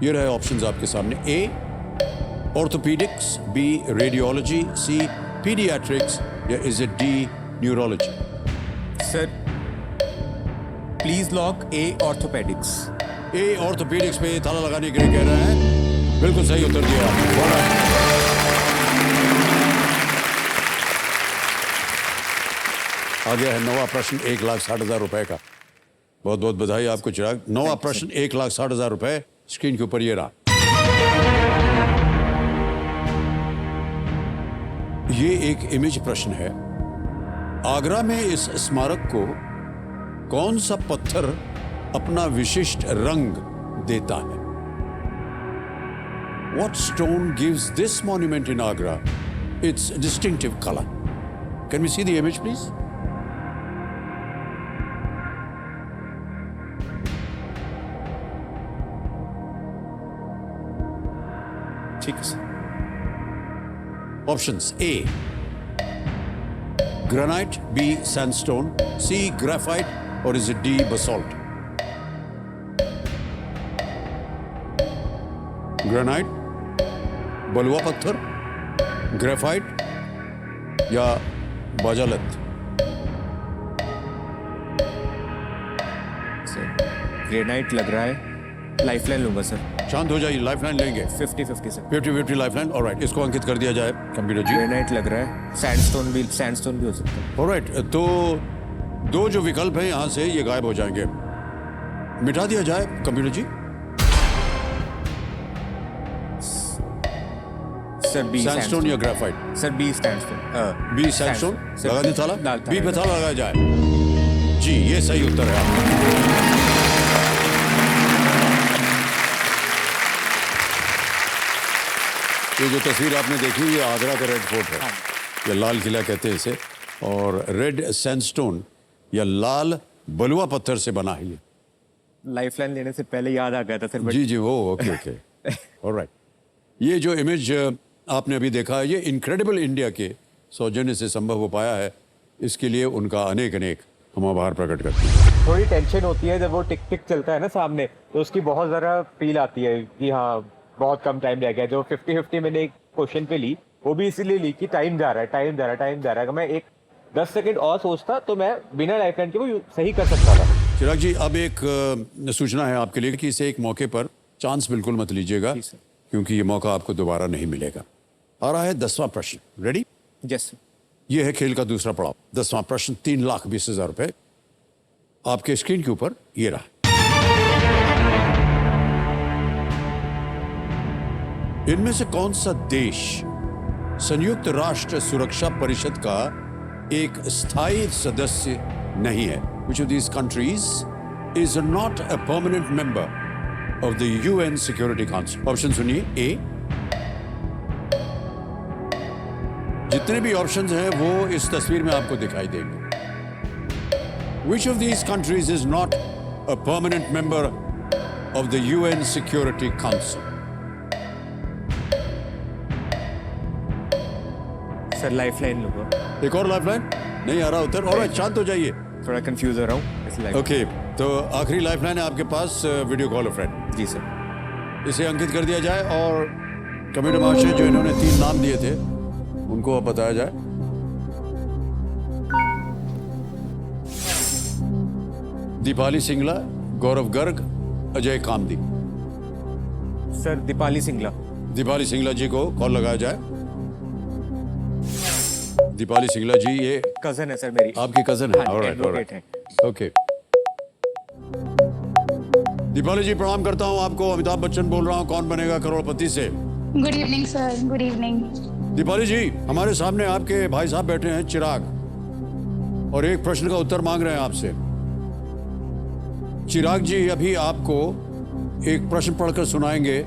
ये रहे ऑप्शंस आपके सामने। A orthopedics, B radiology, C pediatrics, या is it D neurology? Sir please lock A orthopaedics. A orthopaedics पे ताला लगाने के लिए कह रहे हैं। बिल्कुल सही उत्तर दिया। आ गया है 9वां प्रश्न 1,60,000 रुपए का। बहुत बहुत बधाई आपको चिराग। 9वां प्रश्न 1,60,000 रुपए स्क्रीन के ऊपर ये रहा। ये एक इमेज प्रश्न है। आगरा में इस स्मारक को कौन सा पत्थर अपना विशिष्ट रंग देता है? What stone gives this monument in Agra its distinctive color? Can we see the image, please? ठीक है sir. Options: A granite, B sandstone, C graphite, or is it D basalt? Granite, बलुआ पत्थर, ग्रेफाइट या बाजालत? Sir granite लग रहा है, lifeline लूंगा sir. शांत हो जाइए, लाइफलाइन लेंगे। 50-50 सर। 50-50 लाइफलाइन। ऑलराइट, इसको अंकित कर दिया जाए कंप्यूटर जी। ग्रेनाइट लग रहा है, सैंडस्टोन भी हो सकता है। ऑलराइट, तो दो जो विकल्प हैं यहां से ये गायब हो जाएंगे। मिटा दिया जाए computer ji. Sir B sandstone या graphite? Sir B sandstone. B sandstone. लगा दी ताला? बी पे ताला लगाया जाए। जी, ये सही उत्तर है आपका। ये जो तस्वीर आपने देखी ये आगरा का रेड फोर्ट है, या लाल किला कहते हैं इसे, और रेड सैंडस्टोन या लाल बलुआ पत्थर से बना है ये। लाइफलाइन लेने से पहले याद आ गया था सर। जी जी, वो ओके। ऑलराइट, ये जो इमेज आपने अभी देखा है ये इनक्रेडिबल इंडिया के सौजन्य से संभव हो पाया है। इसके लिए उनका अनेक अनेक हम आभार प्रकट करते हैं। थोड़ी टेंशन होती है जब वो टिक टिक चलता है ना सामने, तो उसकी बहुत ज़्यादा फील आती है कि हाँ बहुत कम टाइम रह गया। जो 50-50 मैंने एक क्वेश्चन पे ली, वो भी इसीलिए ली कि टाइम जा रहा है, टाइम जा रहा है, टाइम जा रहा है। अगर मैं एक 10 सेकंड और सोचता तो मैं बिना लाइफलाइन के वो सही कर सकता था। चिराग जी, अब एक सूचना है आपके लिए कि इसे एक मौके पर चांस बिल्कुल मत लीजिएगा, क्योंकि ये मौका आपको दोबारा नहीं मिलेगा। आ रहा है 10वां प्रश्न। रेडी? यस। ये है खेल का दूसरा पड़ाव। 10वां प्रश्न 3,20,000 रुपए आपके स्क्रीन के ऊपर ये रहा। इनमें से कौन सा देश संयुक्त राष्ट्र सुरक्षा परिषद का एक स्थायी सदस्य नहीं है? Which of these countries is not a permanent member of the UN Security Council? Option सुनिए। ए, जितने भी ऑप्शंस हैं वो इस तस्वीर में आपको दिखाई देंगे। Which of these countries is not a permanent member of the UN Security Council? Sir lifeline लूंगा। एक और लाइफलाइन? नहीं आ रहा उत्तर। और शांत हो जाइए, थोड़ा कंफ्यूज हो रहा हूँ इसलिए। ओके, तो आखिरी लाइफलाइन है आपके पास, वीडियो कॉल फ्रेंड। जी सर। इसे अंकित कर दिया जाए और कमेटी महाशय जो इन्होंने 3 नाम दिए थे उनको अब बताया जाए। दीपाली सिंगला, गौरव गर्ग, अजय कामदी। सर दीपाली सिंगला। दीपाली सिंगला जी को कॉल लगाया जाए। दीपाली सिंगला जी, ये कजन है सर मेरी। आपकी कजन है? हाँ, all right, advocate all right, okay. Deepali ji प्रणाम करता हूं आपको। अमिताभ बच्चन बोल रहा हूं, कौन बनेगा करोड़पति से। Good evening sir, good evening. Deepali ji, हमारे सामने आपके भाई साहब बैठे हैं चिराग, और एक प्रश्न का उत्तर मांग रहे हैं आपसे। चिराग जी अभी आपको एक प्रश्न पढ़कर सुनाएंगे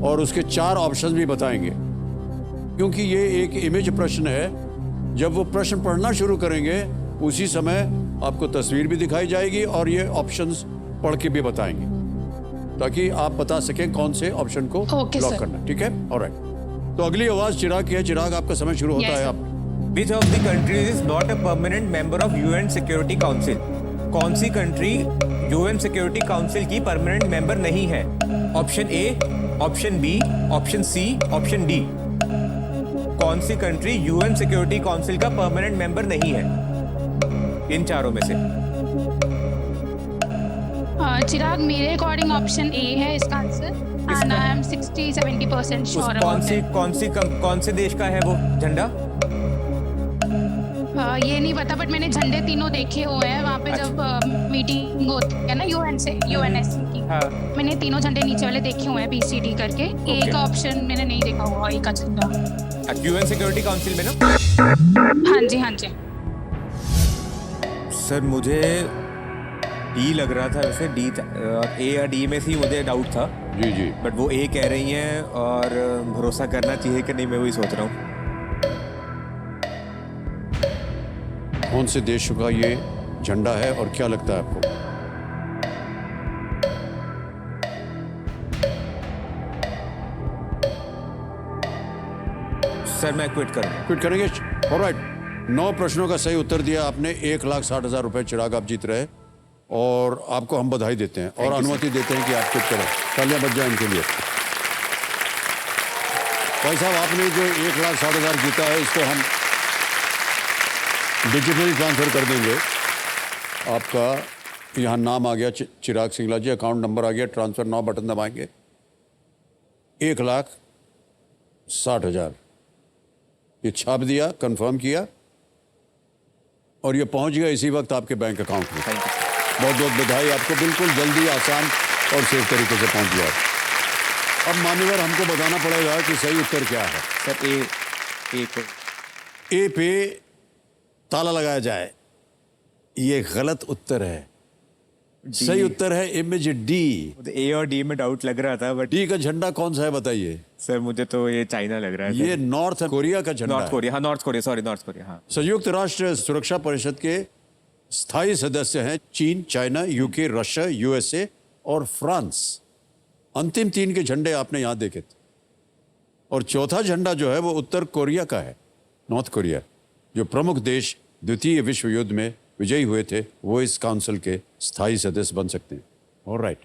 और उसके 4 ऑप्शन भी बताएंगे, क्योंकि ये एक इमेज प्रश्न है। जब वो प्रश्न पढ़ना शुरू करेंगे उसी समय आपको तस्वीर भी दिखाई जाएगी और ये ऑप्शंस पढ़ के भी बताएंगे, ताकि आप बता सकें कौन से ऑप्शन को लॉक करना। ठीक है? ऑलराइट, तो अगली आवाज चिराग की है। चिराग, आपका समय शुरू होता है। आप Which of the countries is not a permanent member of UN Security Council? कौन सी कंट्री UN Security Council की परमानेंट मेंबर नहीं है? Option A, option B, option C, option D. कौन सी कंट्री UN Security Council का permanent member नहीं है इन चारों में से? चिराग, मेरे अकॉर्डिंग ऑप्शन ए है इसका answer, and I am 60-70% sure about it. कौन से देश का है वो झंडा? ये नहीं पता, बट मैंने झंडे तीनों देखे हुए हैं वहाँ पे। जब मीटिंग होती है ना यूएन से, यूएनएससी की, मैंने तीनों झंडे नीचे वाले देखे हुए हैं BCD करके। ए का ऑप्शन मैंने नहीं देखा हुआ, ए का झंडा। UN सिक्योरिटी काउंसिल में ना? हाँ जी, हाँ जी। सर मुझे डी लग रहा था, वैसे डी ए या डी में से मुझे डाउट था। जी जी, बट वो ए कह रही हैं और भरोसा करना चाहिए कि नहीं, मैं वही सोच रहा हूँ। कौन से देशों का ये झंडा है और क्या लगता है आपको? सर मैं क्विट करूँ। क्विट करेंगे? ऑलराइट, 9 प्रश्नों का सही उत्तर दिया आपने। 1,60,000 रुपए चिराग आप जीत रहे, और आपको हम बधाई देते हैं और अनुमति देते हैं कि आप क्विट करें। तालियां बज जाए इनके लिए। भाई साहब, आपने जो 1,60,000 जीता है, इसको हम डिजिटली ट्रांसफर कर देंगे। आपका यहाँ नाम आ गया चिराग सिंगला जी, अकाउंट नंबर आ गया, ट्रांसफर 9 बटन दबाएंगे। 1,60,000 ये छाप दिया, कंफर्म किया, और ये पहुंच गया इसी वक्त आपके बैंक अकाउंट में। बहुत बहुत बधाई आपको, बिल्कुल जल्दी, आसान और सेफ तरीके से पहुंच गया। अब मान्यवर, हमको बताना पड़ेगा कि सही उत्तर क्या है। सर ए पे ताला लगाया जाए। ये गलत उत्तर है। सही उत्तर है इमेज डी। ए और डी में डाउट लग रहा था, बट डी का झंडा कौन सा है बताइए? सर मुझे तो ये चाइना लग रहा है। ये नॉर्थ कोरिया का झंडा। नॉर्थ कोरिया, हाँ north Korea, sorry north Korea. हाँ, संयुक्त राष्ट्र सुरक्षा परिषद के स्थायी सदस्य हैं चीन, चाइना, यूके, रशिया, USA और फ्रांस। अंतिम 3 के झंडे आपने यहां देखे थे, और चौथा झंडा जो है वो उत्तर कोरिया का है, नॉर्थ कोरिया, जो प्रमुख देश द्वितीय विश्व युद्ध में विजयी हुए थे वो इस काउंसिल के स्थायी सदस्य बन सकते हैं। ऑलराइट,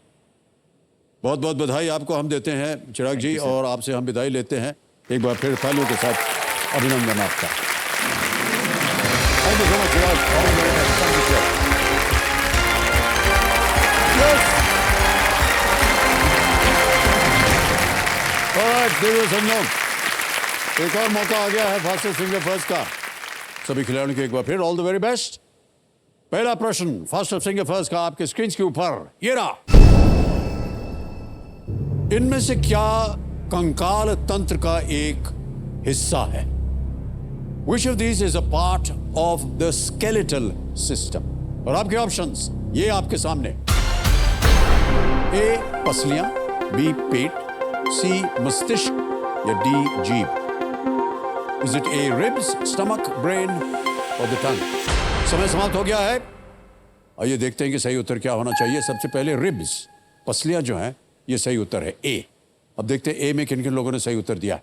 बहुत बहुत बधाई आपको हम देते हैं चिराग जी, और आपसे हम विदाई लेते हैं एक बार फिर तालियों के साथ। अभिनंदन आपका। थैंक यू सो मच चिराग। एक और मौका आ गया है फास्टेस्ट फिंगर फर्स्ट का। सभी खिलाड़ियों के एक बार फिर ऑल द वेरी बेस्ट। पहला प्रश्न फास्टेस्ट फिंगर फर्स्ट का आपके स्क्रीन के ऊपर ये रहा। इनमें से क्या कंकाल तंत्र का एक हिस्सा है? Which of these is a part of the skeletal system? और आपके ऑप्शंस ये आपके सामने। ए पसलियां, बी पेट, सी मस्तिष्क या डी जीभ। Is it A ribs, stomach, brain or the tongue? समय समाप्त हो गया है। आइए देखते हैं कि सही उत्तर क्या होना चाहिए। सबसे पहले रिब्स, पसलियां जो हैं, ये सही उत्तर है ए। अब देखते हैं ए में किन किन लोगों ने सही उत्तर दिया।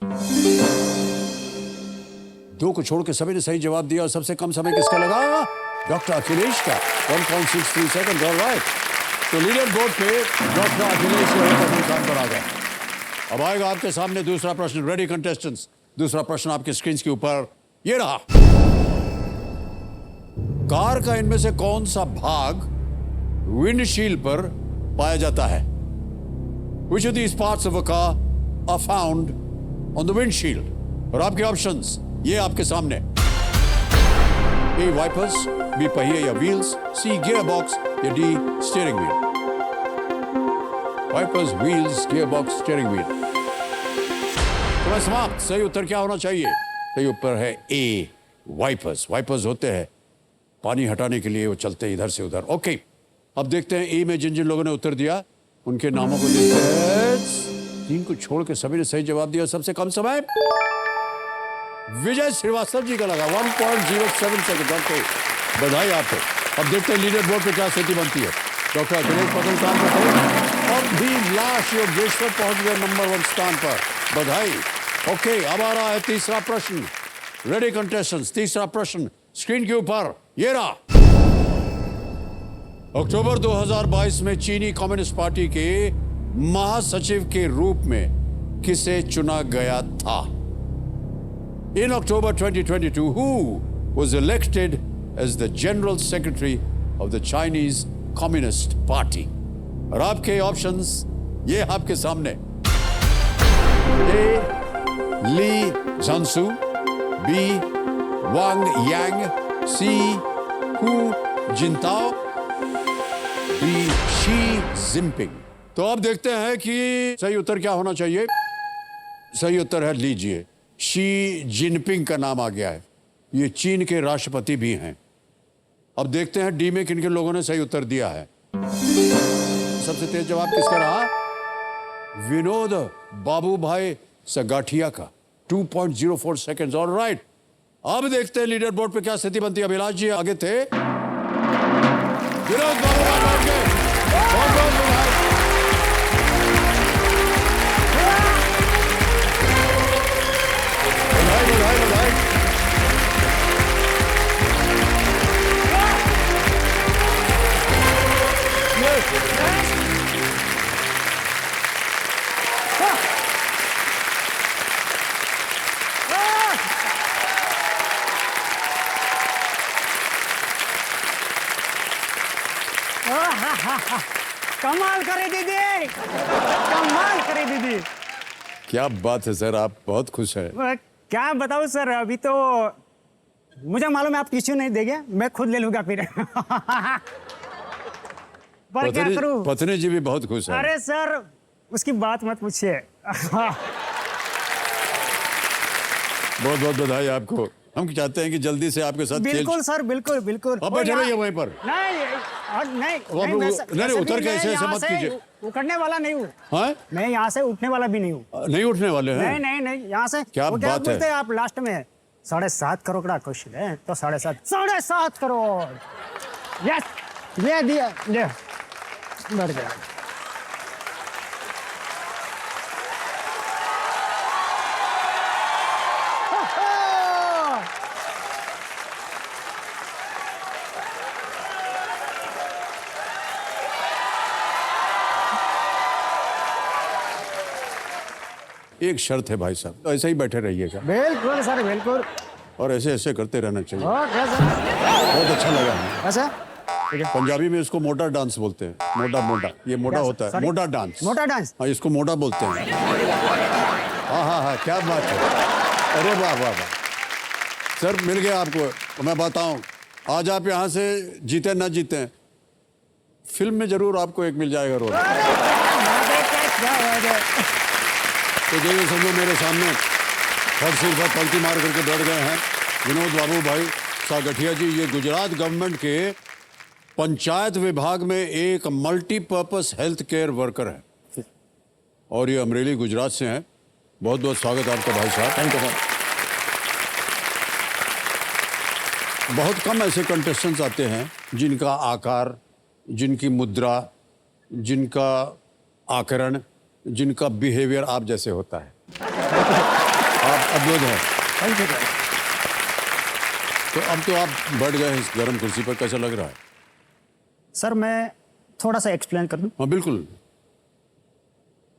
दो को छोड़ के सभी ने सही जवाब दिया और सबसे कम समय किसका लगा? डॉक्टर अखिलेश का, 1.63 सेकंड। ऑलराइट, तो लीडर बोर्ड पे डॉक्टर अखिलेश प्रथम स्थान पर आ गए। अब आएगा आपके सामने दूसरा प्रश्न। रेडी कंटेस्टेंट्स, दूसरा प्रश्न आपके स्क्रीन के ऊपर ये रहा। कार का इनमें से कौन सा भाग विंडशील्ड पर पाया जाता है? Which of these parts of a car are found on the windshield? और आपके ऑप्शंस ये आपके सामने। ए वाइपर्स, बी पहिए या व्हील्स, सी गियर बॉक्स या D steering wheel. Wipers, wheels, gear box, steering wheel. तो समाप्त। सही उत्तर क्या होना चाहिए? सही उत्तर है ए वाइपर्स। वाइपर्स होते हैं पानी हटाने के लिए, वो चलते हैं इधर से उधर। ओके, अब देखते हैं ए में जिन जिन लोगों ने उत्तर दिया उनके नामों को देखते हैं। तीन को छोड़ के सभी ने सही जवाब दिया। सबसे कम समय विजय श्रीवास्तव जी का लगा, 1.07 सेकंड। ओके, बधाई आपको। अब देखते हैं लीडर बोर्ड पे क्या स्थिति बनती है। डॉक्टर अखिलेश प्रथम स्थान पर थे और भी लाश योगेश्वर पहुंच गए नंबर 1 स्थान पर। बधाई। ओके, अब आ रहा है तीसरा प्रश्न। रेडी कंटेस्टेंट्स, तीसरा प्रश्न स्क्रीन के ऊपर ये रहा। अक्टूबर 2022 में चीनी कम्युनिस्ट पार्टी के महासचिव के रूप में किसे चुना गया था? In October 2022, who was elected as the General Secretary of the Chinese Communist Party? और आपके ऑप्शंस ये आपके सामने। A Li Jiansu, B Wang Yang, C Hu Jintao, D Xi Jinping. तो अब देखते हैं कि सही उत्तर क्या होना चाहिए। सही उत्तर है, लीजिए, शी जिनपिंग का नाम आ गया है। ये चीन के राष्ट्रपति भी हैं। अब देखते हैं डी में किन किन लोगों ने सही उत्तर दिया है। सबसे तेज जवाब किसका रहा? विनोद बाबू भाई सगाठिया का, 2.04 सेकंड्स। ऑलराइट, अब देखते हैं लीडर बोर्ड पे क्या स्थिति बनती है। अभिलाष जी आगे थे। विनोद बाबू भाई के बहुत-बहुत बधाई। बधाई बधाई बधाई। कमाल करे दीदी, कमाल करे दीदी। क्या बात है सर, आप बहुत खुश हैं। क्या बताऊं सर, अभी तो मुझे मालूम है आप किसी नहीं देंगे, मैं खुद ले लूंगा फिर। पर क्या करूं? पत्नी जी भी बहुत खुश है। अरे सर उसकी बात मत पूछिए। बहुत बहुत बधाई आपको। हम चाहते हैं कि जल्दी से आपके साथ बिल्कुल सर, बिल्कुल बिल्कुल। अब बैठे रहिए वहीं पर। नहीं उतर के ऐसे मत कीजिए। उठने वाला नहीं हूँ। हाँ? मैं यहाँ से उठने वाला भी नहीं हूँ। नहीं उठने वाले हैं? नहीं नहीं नहीं, यहाँ से क्या बात है? बोलते हैं आप लास्ट में 7.5 करोड़ का क्वेश्चन है तो 7.5 करोड़। यस, ये दिया, ले बढ़ गया। एक शर्त है भाई साहब, ऐसे ही बैठे रहिएगा बिल्कुल सर बिल्कुल। और ऐसे ऐसे करते रहना चाहिए। Okay sir. बहुत अच्छा लगा हमें। अच्छा ठीक है। पंजाबी में इसको मोटा डांस बोलते हैं। मोटा मोटा, ये मोटा होता है, Sorry? मोटा डांस। मोटा डांस। हाँ, इसको मोटा बोलते हैं। हाँ हाँ हाँ, क्या बात है। अरे वाह वाह वाह सर, मिल गया आपको। मैं बताऊं, आज आप यहाँ से जीते ना जीते, फिल्म में जरूर आपको एक मिल जाएगा रोल। तो ये समझो मेरे सामने हर सिर पर पलटी मार करके बैठ गए हैं विनोद बाबू भाई सागठिया जी। ये गुजरात गवर्नमेंट के पंचायत विभाग में एक मल्टीपर्पस हेल्थ केयर वर्कर है और ये अमरेली गुजरात से हैं। बहुत बहुत स्वागत आपका भाई साहब। Thank you sir. बहुत कम ऐसे कंटेस्टेंट्स आते हैं जिनका आकार, जिनकी मुद्रा, जिनका आकरण, जिनका बिहेवियर आप जैसे होता है। आप अद्भुत हैं। Thank you sir. तो अब तो आप बैठ गए इस गर्म कुर्सी पर, कैसा लग रहा है? सर मैं थोड़ा सा एक्सप्लेन कर दूं? हाँ बिल्कुल,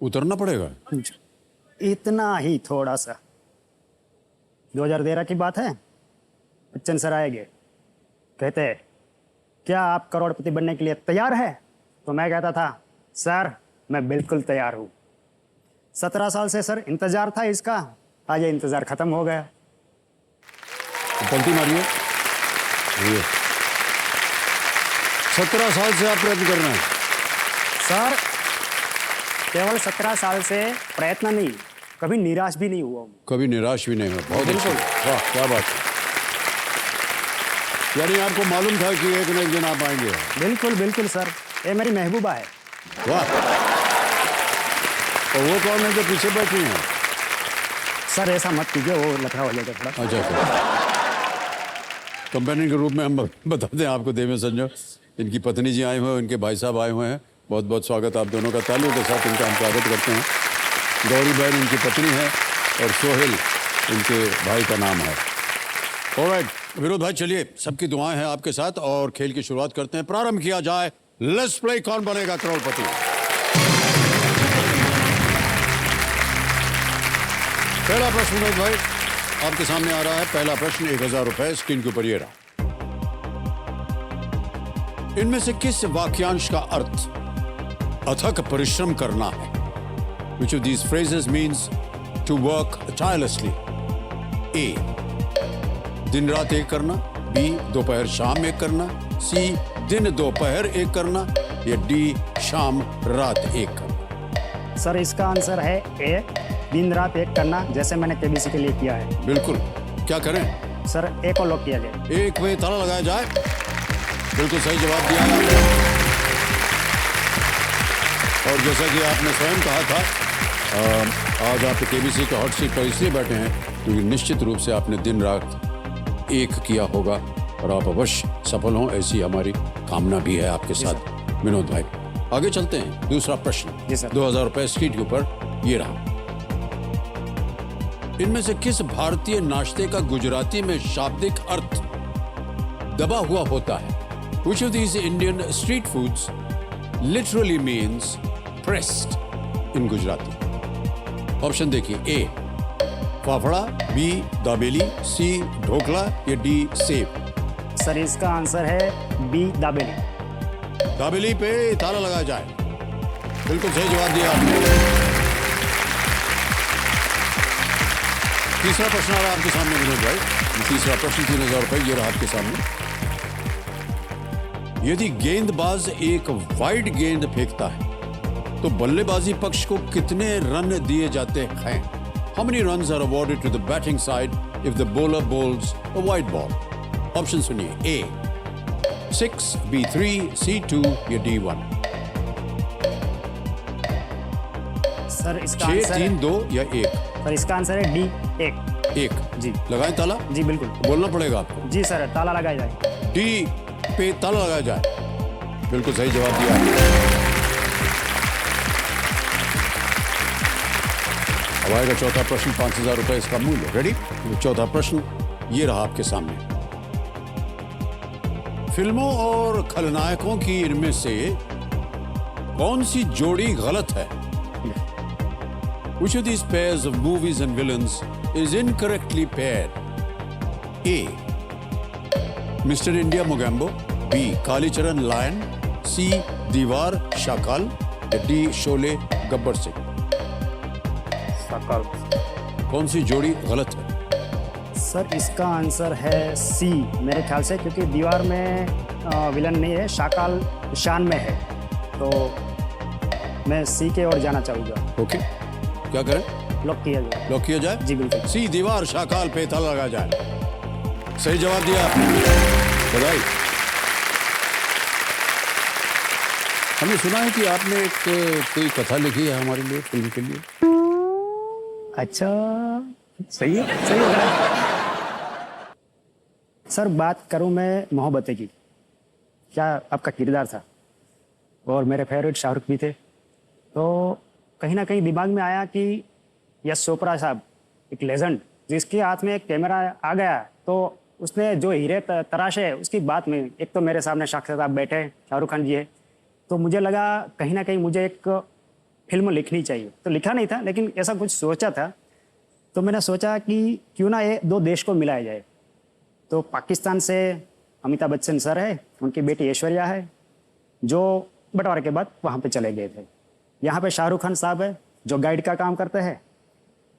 उतरना पड़ेगा। इतना ही थोड़ा सा। 2013 की बात है, बच्चन सर आएंगे, कहते हैं क्या आप करोड़पति बनने के लिए तैयार है? तो मैं कहता था सर मैं बिल्कुल तैयार हूँ। 17 साल से सर इंतजार था इसका, आज ये इंतजार खत्म हो गया। पलटी मारिए। 17 साल से आप प्रयत्न कर रहे हैं? सर केवल 17 साल से प्रयत्न नहीं, कभी निराश भी नहीं हुआ हूँ। कभी निराश भी नहीं हो। बहुत अच्छा, वाह क्या बात है। यानी आपको मालूम था कि एक न एक दिन आप आएंगे? बिल्कुल बिल्कुल सर, ये मेरी महबूबा है। वाह। और वो कौन है जो पीछे बैठी हैं? सर ऐसा मत कीजिए, वो लफड़ा हो जाएगा थोड़ा। अच्छा कंपेनियन के रूप में हम बता दें आपको, देवेंद्र संजय इनकी पत्नी जी आए हुए हैं, उनके भाई साहब आए हुए हैं। बहुत बहुत स्वागत आप दोनों का। तालियों के साथ इनका हम स्वागत करते हैं। गौरी बहन इनकी पत्नी है और सोहेल इनके भाई का नाम है। ऑलराइट विनोद भाई, चलिए सबकी दुआएं हैं आपके साथ और खेल की शुरुआत करते हैं। प्रारंभ किया जाए। लेट्स प्ले कौन बनेगा करोड़पति। पहला प्रश्न विनोद भाई आपके सामने आ रहा है। पहला प्रश्न 1000 रुपए स्क्रीन के ऊपर ये रहा। इनमें से किस वाक्यांश का अर्थ अथक परिश्रम करना है? Which of these phrases means to work tirelessly? A. दिन रात एक करना, B. दोपहर शाम एक करना, C. दिन दोपहर एक करना, या D. शाम रात एक करना। सर इसका आंसर है ए, दिन रात एक करना, जैसे मैंने केबीसी के लिए किया है। बिल्कुल। क्या करें? सर ए को लॉक किया जाए। एक पे ताला लगाया जाए। बिल्कुल सही जवाब दिया आपने। और जैसा कि आपने स्वयं कहा था, आज आप केबीसी के हॉट सीट पर इसलिए बैठे हैं क्योंकि निश्चित रूप से आपने दिन रात एक किया होगा और आप अवश्य सफल हों, ऐसी हमारी कामना भी है आपके साथ विनोद भाई। आगे चलते हैं। दूसरा प्रश्न। जी सर। 2000 रुपए स्क्रीन के ऊपर ये रहा। इनमें से किस भारतीय नाश्ते का गुजराती में शाब्दिक अर्थ दबा हुआ होता है? Which of these Indian street foods literally means pressed in Gujarati? Option देखिए। ए फाफड़ा, बी दाबेली, सी ढोकला, या डी सेव। सर इसका आंसर है बी दाबेली। दाबेली पे ताला लगाया जाए। बिल्कुल सही जवाब दिया आपने। तीसरा प्रश्न आ रहा है आपके सामने विनोद भाई। तीसरा प्रश्न 3000 रुपए ये रहा आपके सामने। यदि गेंदबाज एक वाइड गेंद फेंकता है तो बल्लेबाजी पक्ष को कितने रन दिए जाते हैं? How many runs are awarded to the batting side if the bowler bowls a wide ball? Option सुनिए। A 6, B 3, C 2, या D 1। सर इसका 6, आंसर 3, 2 या 1? सर इसका आंसर है डी 1। जी। लगाएं ताला? जी बिल्कुल। बोलना पड़ेगा आपको। जी सर ताला लगाया जाए। डी पे ताला लगाया जाए। बिल्कुल सही जवाब दिया आपने। अब आएगा चौथा प्रश्न, 5000 रुपए इसका मूल्य। रेडी? चौथा प्रश्न ये रहा आपके सामने। फिल्मों और खलनायकों की इनमें से कौन सी जोड़ी गलत है? Which of these pairs of movies and villains is incorrectly paired? A. Mr. India Mogambo. B. Kalicharan Lion. C. Diwar Shakal. D. Sholay Gabbar Singh. शकल। कौन सी जोड़ी गलत है? सर इसका आंसर है सी मेरे ख्याल से, क्योंकि दीवार में विलन नहीं है, शाकाल शान में है, तो मैं सी के ओर जाना चाहूँगा। ओके, क्या करें? लॉक किया जाए। लॉक किया जाए? जी बिल्कुल। सी दीवार शाकाल पे ताला लगा जाए। सही जवाब दिया आपने, बधाई। हमने सुना है कि आपने एक कोई कथा लिखी है हमारे लिए, फिल्म के लिए। अच्छा, सही है, सही हो गया। सर बात करूं मैं मोहब्बतें की, क्या आपका किरदार था और मेरे फेवरेट शाहरुख भी थे, तो कहीं ना कहीं दिमाग में आया कि यश चोपड़ा साहब एक लेजेंड, जिसके हाथ में एक कैमरा आ गया तो उसने जो हीरे तराशे उसकी बात में, एक तो मेरे सामने साक्षात आप बैठे हैं, शाहरुख खान जी है, तो मुझे लगा कहीं ना कहीं मुझे एक फिल्म लिखनी चाहिए। तो लिखा नहीं था लेकिन ऐसा कुछ सोचा था, तो मैंने सोचा कि क्यों ना ये दो देश को मिलाया जाए। तो पाकिस्तान से अमिताभ बच्चन सर है, उनकी बेटी ऐश्वर्या है, जो बंटवारे के बाद वहाँ पे चले गए थे। यहाँ पे शाहरुख खान साहब है जो गाइड का काम करते हैं।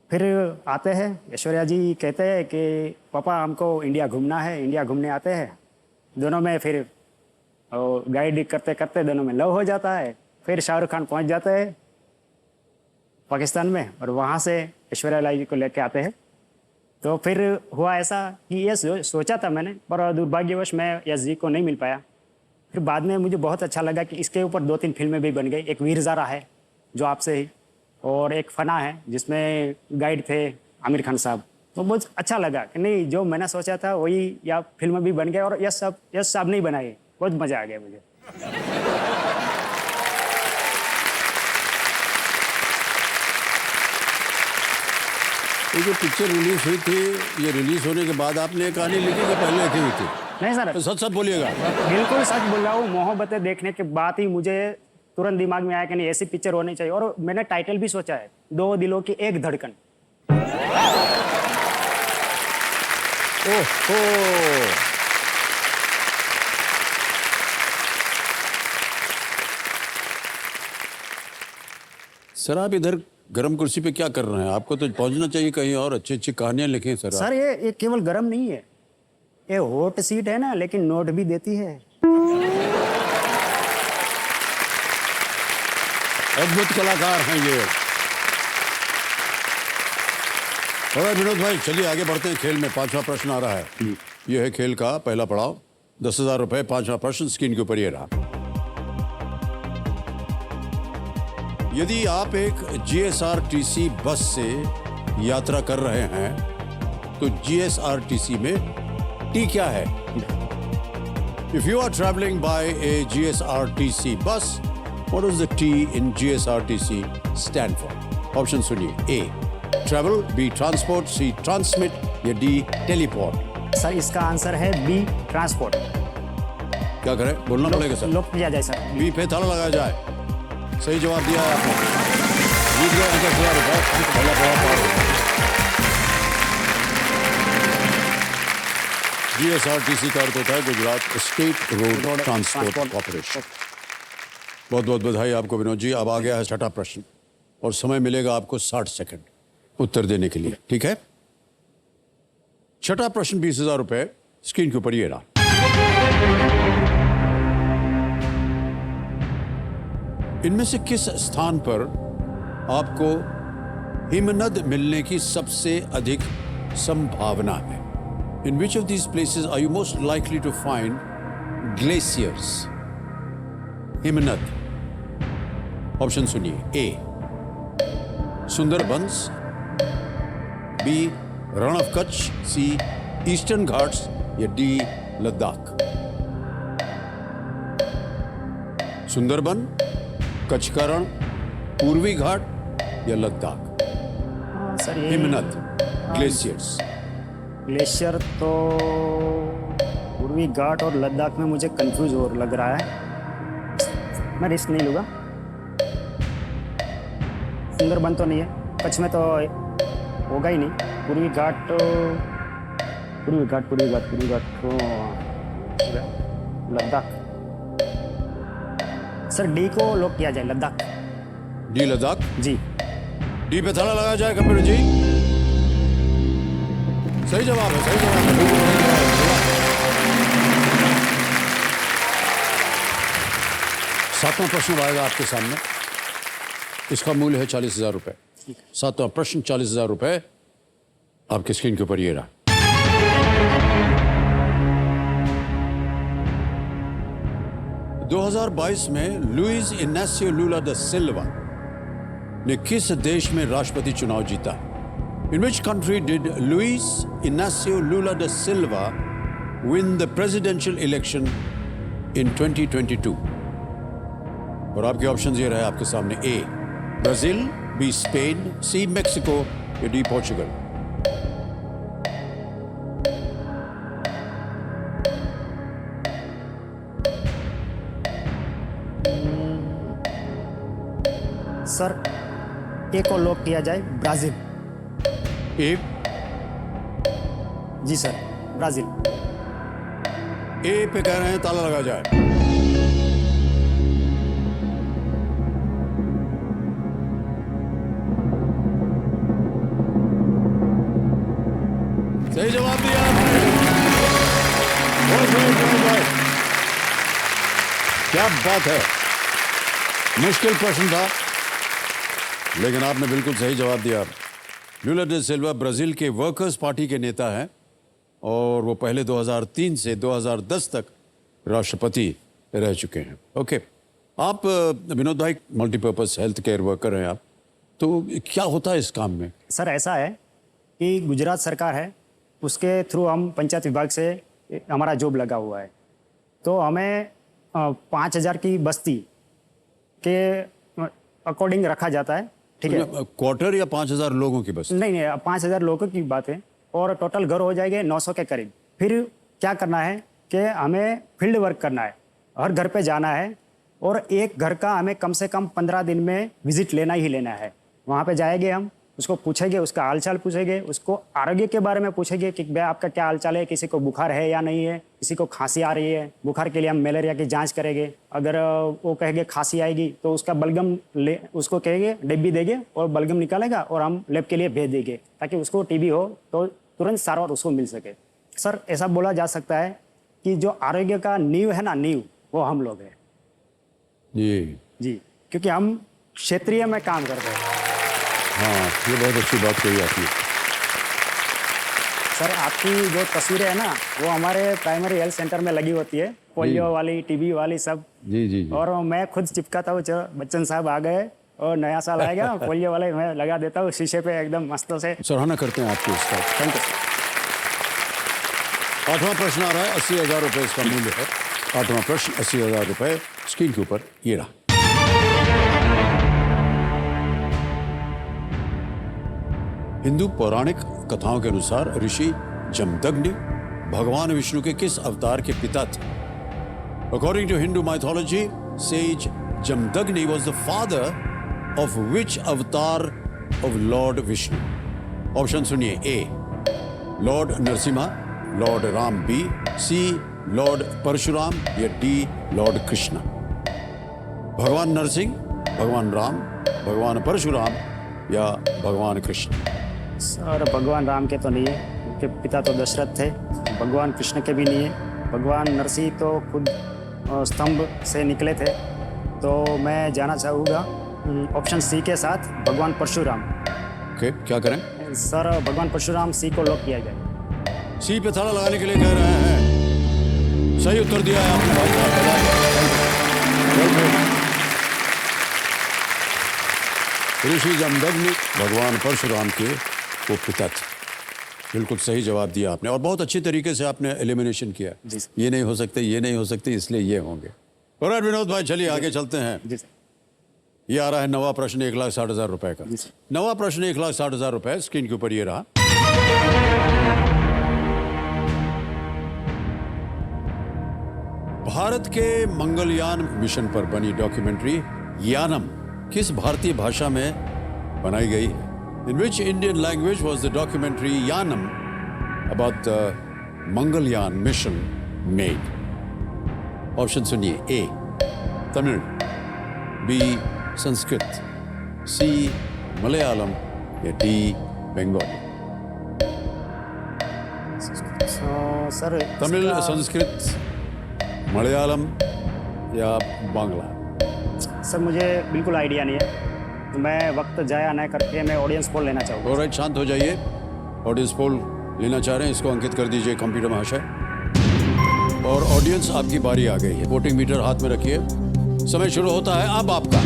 फिर आते हैं, ऐश्वर्या जी कहते हैं कि पापा हमको इंडिया घूमना है, इंडिया घूमने आते हैं। दोनों में फिर गाइड करते करते दोनों में लव हो जाता है। फिर शाहरुख खान पहुँच जाते हैं पाकिस्तान में और वहाँ से ऐश्वर्या जी को लेके आते हैं। तो फिर हुआ ऐसा कि ये सोचा था मैंने, पर दुर्भाग्यवश मैं यश जी को नहीं मिल पाया। फिर बाद में मुझे बहुत अच्छा लगा कि इसके ऊपर 2-3 फिल्में भी बन गई। एक वीर ज़ारा है जो आपसे ही, और एक फना है जिसमें गाइड थे आमिर खान साहब। तो बहुत अच्छा लगा कि नहीं, जो मैंने सोचा था वही या फिल्म भी बन गए और यश साहब नहीं बनाए। बहुत मज़ा आ गया मुझे। ये जो पिक्चर रिलीज हुई थी, ये रिलीज होने के बाद आपने ये कहानी लिखी कि पहले लिखी हुई थी? नहीं सर, तो सच सच बोलिएगा। बिल्कुल सच बोल रहा हूँ। मोहब्बतें देखने के बाद ही मुझे तुरंत दिमाग में आया कि नहीं, ऐसी पिक्चर होनी चाहिए। और मैंने टाइटल भी सोचा है, 2 दिलों की एक धड़कन। ओहो, सर आप इधर गरम कुर्सी पे क्या कर रहे हैं? आपको तो पहुंचना चाहिए कहीं और, अच्छी अच्छी कहानियां लिखें सर। सर ये केवल गरम नहीं है, ये हॉट सीट है ना, लेकिन नोट भी देती है। अद्भुत कलाकार हैं ये। और विनोद भाई चलिए आगे बढ़ते हैं खेल में। 5वां प्रश्न आ रहा है। यह है खेल का पहला पड़ाव, 10,000 रुपए। 5वां प्रश्न स्क्रीन के ऊपर ये रहा। यदि आप एक GSRTC बस से यात्रा कर रहे हैं तो GSRTC में T क्या है? If you are traveling by a GSRTC bus, what does the T in GSRTC stand for? Option सुनिए। A travel, B transport, C transmit या D teleport। सर इसका आंसर है बी ट्रांसपोर्ट। क्या करें, बोलना पड़ेगा सर। लॉक किया जाए सर। बी पे ताला लगाया जाए। सही जवाब दिया है आपने, जीत गए 10,000 रुपए। पहला पड़ाव पार हो गया। GSRTC का अर्थ होता है Gujarat state road transport corporation. बहुत बहुत बधाई आपको विनोद जी। अब आ गया है 6वां प्रश्न और समय मिलेगा आपको 60 सेकंड उत्तर देने के लिए, ठीक है? 6वां प्रश्न 20,000 रुपए स्क्रीन के ऊपर ये रहा। इनमें से किस स्थान पर आपको हिमनद मिलने की सबसे अधिक संभावना है? In which of these places are you most likely to find glaciers? हिमनद। ऑप्शन सुनिए। A Sundarbans, B Rann of Kutch, C eastern Ghats या D लद्दाख। सुंदरबन, कच्छ का रण, पूर्वी घाट या लद्दाख? सर ये हिमनद, ग्लेशियर्स। ग्लेशियर तो पूर्वी घाट और लद्दाख में मुझे कंफ्यूज और लग रहा है। मैं रिस्क नहीं लूँगा। सुंदरबन तो नहीं है, कच्छ में तो होगा ही नहीं। पूर्वी घाट लद्दाख। सर डी को लॉक किया जाए, लद्दाख। डी लद्दाख। जी। डी पे ताला लगाया जाए कंप्यूटर जी। सही जवाब है, सही जवाब है। सातवां प्रश्न आएगा आपके सामने। इसका मूल्य है 40,000 रुपए। सातवां प्रश्न 40,000 रुपए आपकी स्क्रीन के ऊपर ये रहा। – 2022 में लुइस इनासियो लुला दा सिल्वा ने किस देश में राष्ट्रपति चुनाव जीता? In which country did Luis Inacio Lula da Silva win the presidential election in 2022? और आपके ऑप्शंस ये रहे आपके सामने। A Brazil, B Spain, C Mexico या डी पोर्चुगल। सर ए को लॉक किया जाए, ब्राजील। ए? जी सर, ब्राजील। ए पे कह रहे हैं ताला लगा जाए। सही जवाब दिया आपने। क्या बात है, मुश्किल प्रश्न था लेकिन आपने बिल्कुल सही जवाब दिया। लुला दा सिल्वा ब्राजील के वर्कर्स पार्टी के नेता हैं और वो पहले 2003 से 2010 तक राष्ट्रपति रह चुके हैं। ओके, आप विनोद भाई मल्टीपर्पज हेल्थ केयर वर्कर हैं आप, तो क्या होता है इस काम में? सर ऐसा है कि गुजरात सरकार है, उसके थ्रू हम पंचायत विभाग से हमारा जॉब लगा हुआ है। तो हमें 5,000 की बस्ती के अकॉर्डिंग रखा जाता है। ठीक है, क्वार्टर या 5,000 लोगों की बस्ती? नहीं, 5,000 लोगों की बात है और टोटल घर हो जाएंगे 900 के करीब। फिर क्या करना है कि हमें फील्ड वर्क करना है, हर घर पे जाना है और एक घर का हमें कम से कम 15 दिन में विजिट लेना ही लेना है। वहाँ पे जाएंगे, हम उसको पूछेंगे, उसका हालचाल पूछेंगे, उसको आरोग्य के बारे में पूछेंगे कि भाई आपका क्या हालचाल है, किसी को बुखार है या नहीं है, किसी को खांसी आ रही है, बुखार के लिए हम मलेरिया की जांच करेंगे। अगर वो कहेंगे खांसी आएगी तो उसका बलगम ले, उसको कहेंगे डिब्बी देंगे और बलगम निकालेगा और हम लैब के लिए भेज देंगे ताकि उसको टीबी हो तो तुरंत सारवार उसको मिल सके। सर ऐसा बोला जा सकता है कि जो आरोग्य का नींव है ना, नींव वो हम लोग हैं जी, क्योंकि हम क्षेत्रीय में काम करते हैं। हाँ, ये बहुत अच्छी बात कही आपने। सर आपकी जो तस्वीरें है ना, वो हमारे प्राइमरी हेल्थ सेंटर में लगी होती है, पोलियो वाली, टीबी वाली सब। जी। और मैं खुद चिपकाता हूँ। बच्चन साहब आ गए और नया साल आएगा, पोलियो वाले मैं लगा देता हूँ शीशे पे एकदम मस्त से। सराहना करते हैं आपकी इसका। Thank you. 8वां प्रश्न आ रहा है, 80,000 रुपये इसका मूल्य है। 8वां प्रश्न 80,000 रुपये स्क्रीन के ऊपर ये रहा। हिंदू पौराणिक कथाओं के अनुसार ऋषि जमदग्नि भगवान विष्णु के किस अवतार के पिता थे? According to Hindu mythology, sage Jamadagni was the father of which avatar of lord Vishnu? Option सुनिए। A lord Narasimha, lord Ram B, C lord Parshuram या डी लॉर्ड कृष्णा। भगवान नरसिंह, भगवान राम, भगवान परशुराम या भगवान कृष्ण? सर भगवान राम के तो नहीं है, उनके पिता तो दशरथ थे। भगवान कृष्ण के भी नहीं है। भगवान नरसिंह तो खुद स्तंभ से निकले थे। तो मैं जाना चाहूँगा ऑप्शन सी के साथ, भगवान परशुराम। ओके, क्या करें? सर भगवान परशुराम, सी को लॉक किया जाए। सी पे ताला लगाने के लिए कह रहे हैं। सही उत्तर दिया है आपने भाई साहब। ऋषि जमदग्नि भगवान परशुराम के वो पिता थे। बिल्कुल सही जवाब दिया आपने और बहुत अच्छी तरीके से आपने एलिमिनेशन किया। ये नहीं हो सकते, ये नहीं हो सकते, इसलिए ये होंगे। और विनोद भाई चलिए आगे चलते हैं। जी सर। ये आ रहा है नवा प्रश्न 1,60,000 रुपए का। नवा प्रश्न 1,60,000 रुपए स्क्रीन के ऊपर ये रहा। भारत के मंगलयान मिशन पर बनी डॉक्यूमेंट्री यानम किस भारतीय भाषा में बनाई गई है? In which Indian language was the documentary Yanam about the Mangalyaan mission made? Option सुनिए, ए तमिल, बी संस्कृत, सी मलयालम या डी बंगाली। सर तमिल, इसका- संस्कृत, मलयालम या बांग्ला। सर मुझे बिल्कुल आइडिया नहीं है, तो मैं वक्त जाया न करके मैं ऑडियंस पोल लेना चाहूँगा। ऑलराइट, शांत हो जाइए। ऑडियंस पोल लेना चाह रहे हैं, इसको अंकित कर दीजिए कंप्यूटर महाशय। और ऑडियंस, आपकी बारी आ गई है। वोटिंग मीटर हाथ में रखिए, समय शुरू होता है अब आपका।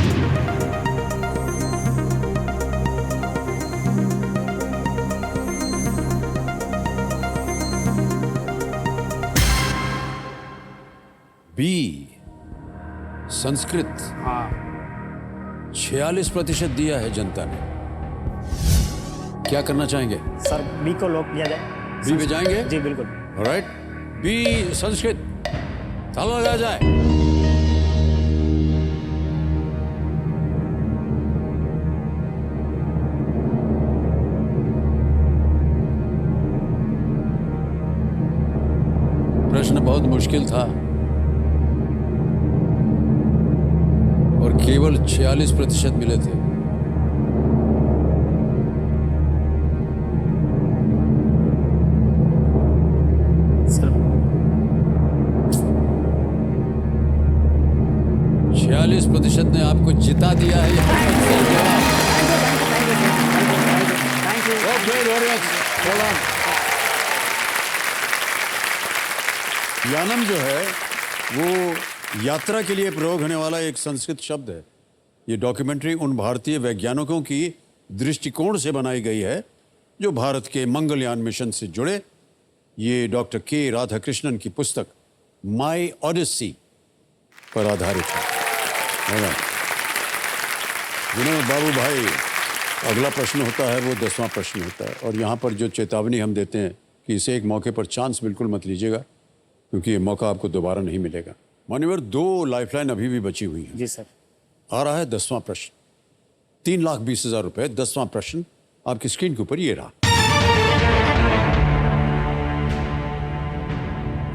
बी संस्कृत, हाँ 46% दिया है जनता ने। क्या करना चाहेंगे? सर बी को लॉक किया जाए। बी पे जाएंगे? जी बिल्कुल। ऑलराइट, बी संस्कृत, ताला लगा जाए। प्रश्न बहुत मुश्किल था और केवल 46% मिले थे। सर 46% ने आपको जिता दिया है। Thank you. ओके, यानम जो है वो यात्रा के लिए प्रयोग होने वाला एक संस्कृत शब्द है। ये डॉक्यूमेंट्री उन भारतीय वैज्ञानिकों की दृष्टिकोण से बनाई गई है जो भारत के मंगलयान मिशन से जुड़े। ये डॉक्टर के राधाकृष्णन की पुस्तक माई ऑडिसी पर आधारित है। विनोद बाबू भाई, अगला प्रश्न होता है वो 10वां प्रश्न होता है, और यहाँ पर जो चेतावनी हम देते हैं कि इसे एक मौके पर चांस बिल्कुल मत लीजिएगा, क्योंकि ये मौका आपको दोबारा नहीं मिलेगा। मान्यवर, 2 लाइफलाइन अभी भी बची हुई है। जी सर। आ रहा है 10वां प्रश्न, 3,20,000 रुपए। 10वां प्रश्न आपकी स्क्रीन के ऊपर ये रहा।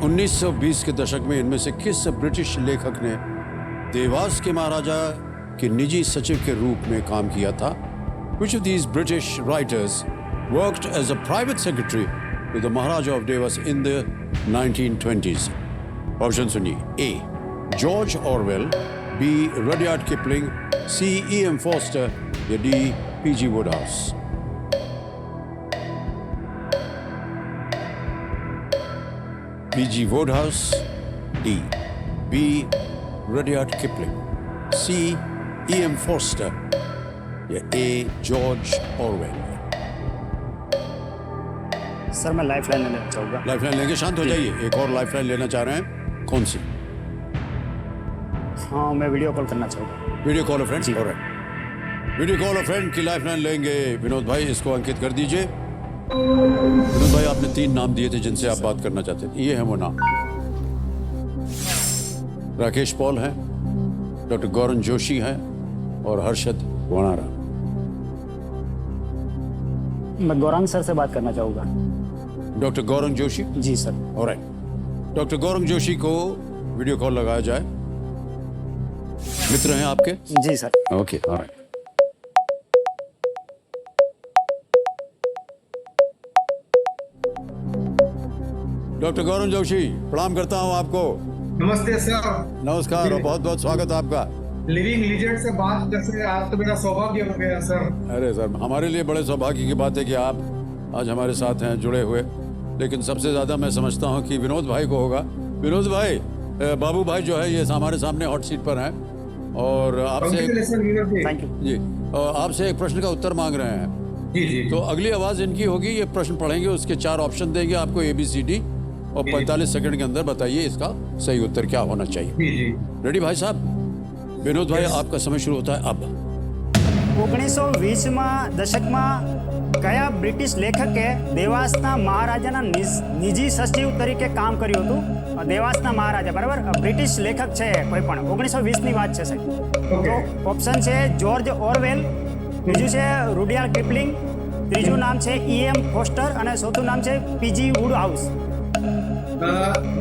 1920 के दशक में इनमें से किस ब्रिटिश लेखक ने देवास के महाराजा के निजी सचिव के रूप में काम किया था? Which of these British writers worked as a private secretary to the Maharaja of Devas in the 1920s? Option सुनिए, A George Orwell, B Rudyard Kipling, C E.M. Forster या D P.G. Wodehouse. P.G. Wodehouse, D B Rudyard Kipling, C E.M. Forster या A George Orwell. Sir मैं lifeline लेना चाहूँगा। Lifeline लेंगे? शांत हो जाइए। एक और लाइफलाइन लेना चाह रहे हैं, कौन सी? हाँ मैं वीडियो कॉल करना चाहूँगा। वीडियो कॉल अ फ्रेंड। ऑलराइट, वीडियो कॉल अ फ्रेंड की लाइफलाइन लेंगे। विनोद भाई, इसको अंकित कर दीजिए। विनोद भाई, आपने 3 नाम दिए थे जिनसे आप बात करना चाहते थे, ये है वो नाम। राकेश पॉल हैं, डॉक्टर गौरन जोशी हैं और हर्षद वनारा। मैं गौरांग सर से बात करना चाहूँगा। डॉक्टर गौरंग जोशी? जी sir. All right, doctor Gaurang Joshi को वीडियो कॉल लगाया जाए। मित्र हैं आपके? जी sir. Okay, all right. Doctor Gaurang Joshi, प्रणाम करता हूं आपको। नमस्ते सर। नमस्कार और बहुत बहुत स्वागत है आपका। लिविंग लीजेंड से बात करके आज तो मेरा सौभाग्य हो गया सर। अरे सर, हमारे लिए बड़े सौभाग्य की बात है कि आप आज हमारे साथ हैं, जुड़े हुए। लेकिन सबसे ज़्यादा मैं समझता हूं कि विनोद भाई को होगा। विनोद भाई, बाबू भाई जो है ये हमारे सामने हॉट सीट पर हैं और आपसे थैंक यू जी, और आपसे एक प्रश्न का उत्तर मांग रहे हैं। जी जी। तो अगली आवाज़ इनकी होगी, ये प्रश्न पढ़ेंगे, उसके 4 ऑप्शन देंगे आपको ABCD, और 45 सेकंड के अंदर बताइए इसका सही उत्तर क्या होना चाहिए। जी जी। रेडी भाई साहब? विनोद भाई, आपका समय शुरू होता है अब। 1920 દશકમાં કયા બ્રિટિશ લેખકે દેવાસના મહારાજાના નિજી સચિવ તરીકે કામ કર્યું હતું? દેવાસના મહારાજા, બરાબર? બ્રિટિશ લેખક છે કોઈ પણ, 1920ની વાત છે સાહેબ। તો ઓપ્શન છે જॉर्ज ઓરવેલ, બીજું છે રૂડિયાર્ડ કિપલિંગ, ત્રીજું નામ છે EM ફોસ્ટર અને ચોથું નામ છે PG વુડહાઉસ.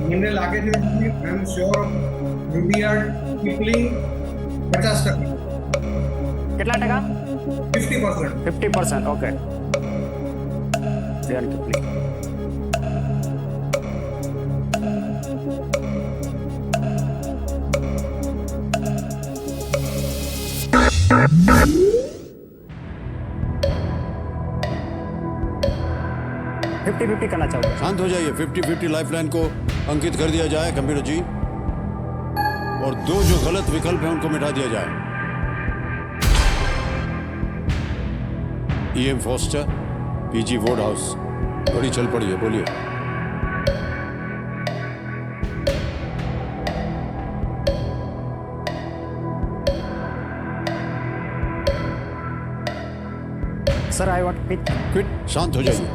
મને લાગે છે આઈ એમ શ્યોર રૂડિયાર્ડ કિપલિંગ 50%. કેટલા ટકા? 50%. 50%. ઓકે. રૂડિયાર્ડ કિપલિંગ. फिफ्टी 50 करना चाहूँगा. शांत हो जाइए। 50-50 लाइफलाइन को अंकित कर दिया जाए कंप्यूटर जी, और दो जो गलत विकल्प हैं उनको मिटा दिया जाए। EM foster, PG Woodhouse. बड़ी चल पड़ी है, बोलिए। Sir I want quit. Quit. शांत हो जाइए।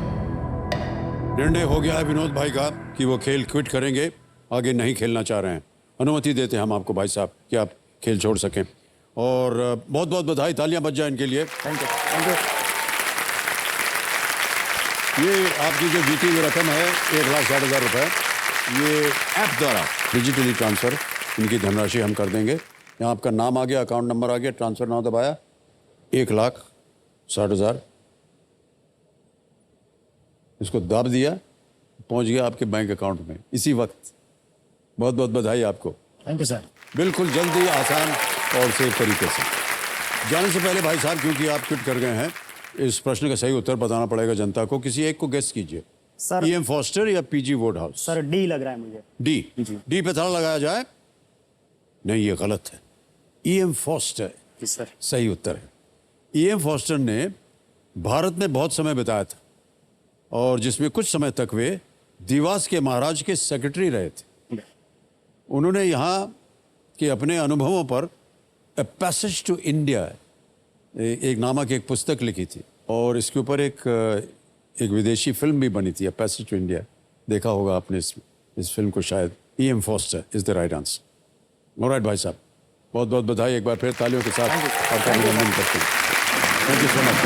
निर्णय हो गया है विनोद भाई का कि वो खेल क्विट करेंगे, आगे नहीं खेलना चाह रहे हैं। अनुमति देते हैं हम आपको भाई साहब कि आप खेल छोड़ सकें, और बहुत बहुत बधाई, तालियां बज जाए इनके लिए। Thank you. Thank you. ये आपकी जो जीती हुई रकम है 1,60,000 रुपये, ये ऐप द्वारा डिजिटली ट्रांसफ़र इनकी धनराशि हम कर देंगे। यहाँ आपका नाम आ गया, अकाउंट नंबर आ गया, ट्रांसफ़र नाउ दबाया, 1,60,000 इसको दाब दिया, पहुंच गया आपके बैंक अकाउंट में इसी वक्त। बहुत बहुत बधाई आपको। Thank you sir. बिल्कुल जल्दी, आसान और सेफ तरीके से। जाने से पहले भाई साहब, क्योंकि आप क्विट कर गए हैं, इस प्रश्न का सही उत्तर बताना पड़ेगा जनता को। किसी एक को गेस कीजिए, सर. EM फॉस्टर या PG वुडहाउस? सर डी लग रहा है मुझे. डी पे ताला लगाया जाए। नहीं, ये गलत है। EM फॉस्टर जी सर. सही उत्तर है। EM फॉस्टर ने भारत में बहुत समय बिताया था, और जिसमें कुछ समय तक वे देवास के महाराज के सेक्रेटरी रहे थे। उन्होंने यहाँ के अपने अनुभवों पर ए पैसेज टू इंडिया एक नामक एक पुस्तक लिखी थी, और इसके ऊपर एक विदेशी फिल्म भी बनी थी, ए पैसेज टू इंडिया। देखा होगा आपने इस फिल्म को शायद। EM foster is the right answer. Alright भाई साहब, बहुत बहुत बधाई एक बार फिर, तालियों के साथ आपका अभिनंदन करते हैं। Thank you so much.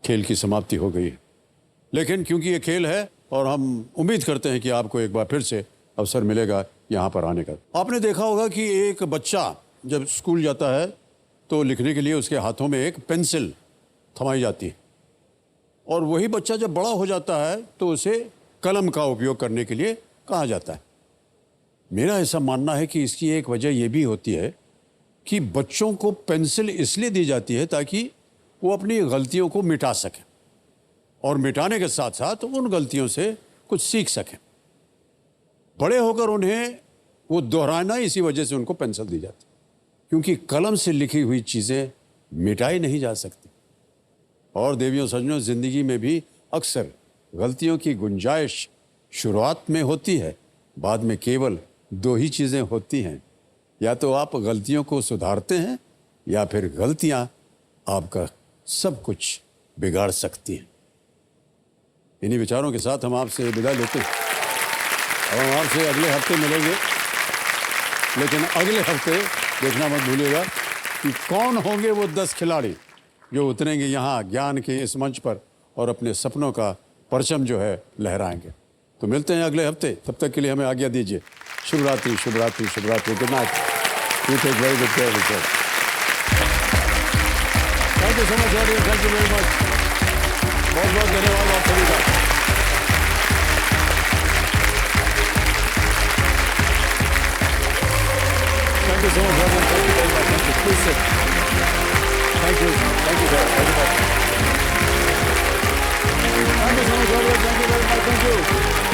खेल की समाप्ति हो गई है, लेकिन क्योंकि ये खेल है और हम उम्मीद करते हैं कि आपको एक बार फिर से अवसर मिलेगा यहाँ पर आने का। आपने देखा होगा कि एक बच्चा जब स्कूल जाता है तो लिखने के लिए उसके हाथों में एक पेंसिल थमाई जाती है, और वही बच्चा जब बड़ा हो जाता है तो उसे कलम का उपयोग करने के लिए कहा जाता है। मेरा ऐसा मानना है कि इसकी एक वजह यह भी होती है कि बच्चों को पेंसिल इसलिए दी जाती है ताकि वो अपनी गलतियों को मिटा सकें, और मिटाने के साथ साथ उन गलतियों से कुछ सीख सकें। बड़े होकर उन्हें वो दोहराना, इसी वजह से उनको पेंसिल दी जाती है, क्योंकि कलम से लिखी हुई चीज़ें मिटाई नहीं जा सकती। और देवियों सज्जनों, ज़िंदगी में भी अक्सर गलतियों की गुंजाइश शुरुआत में होती है, बाद में केवल दो ही चीज़ें होती हैं, या तो आप गलतियों को सुधारते हैं या फिर गलतियां आपका सब कुछ बिगाड़ सकती हैं। इन्हीं विचारों के साथ हम आपसे विदा लेते हैं, और हम आपसे अगले हफ्ते मिलेंगे। लेकिन अगले हफ्ते देखना मत भूलिएगा कि कौन होंगे वो 10 खिलाड़ी जो उतरेंगे यहाँ ज्ञान के इस मंच पर और अपने सपनों का परचम जो है लहराएंगे। तो मिलते हैं अगले हफ्ते, तब तक के लिए हमें आज्ञा दीजिए। शुभ रात्रि, शुभ रात्रि, शुभ रात्रि। Good night. You take very good care of yourself. Thank you so much, thank you very much. बहुत बहुत धन्यवाद आप सभी का। Thank you so much, brother. Thank you very much. Thank you. Please sit. Thank you. Thank you, sir. Thank you, sir. Thank you so much, brother. Thank you very much. Thank you.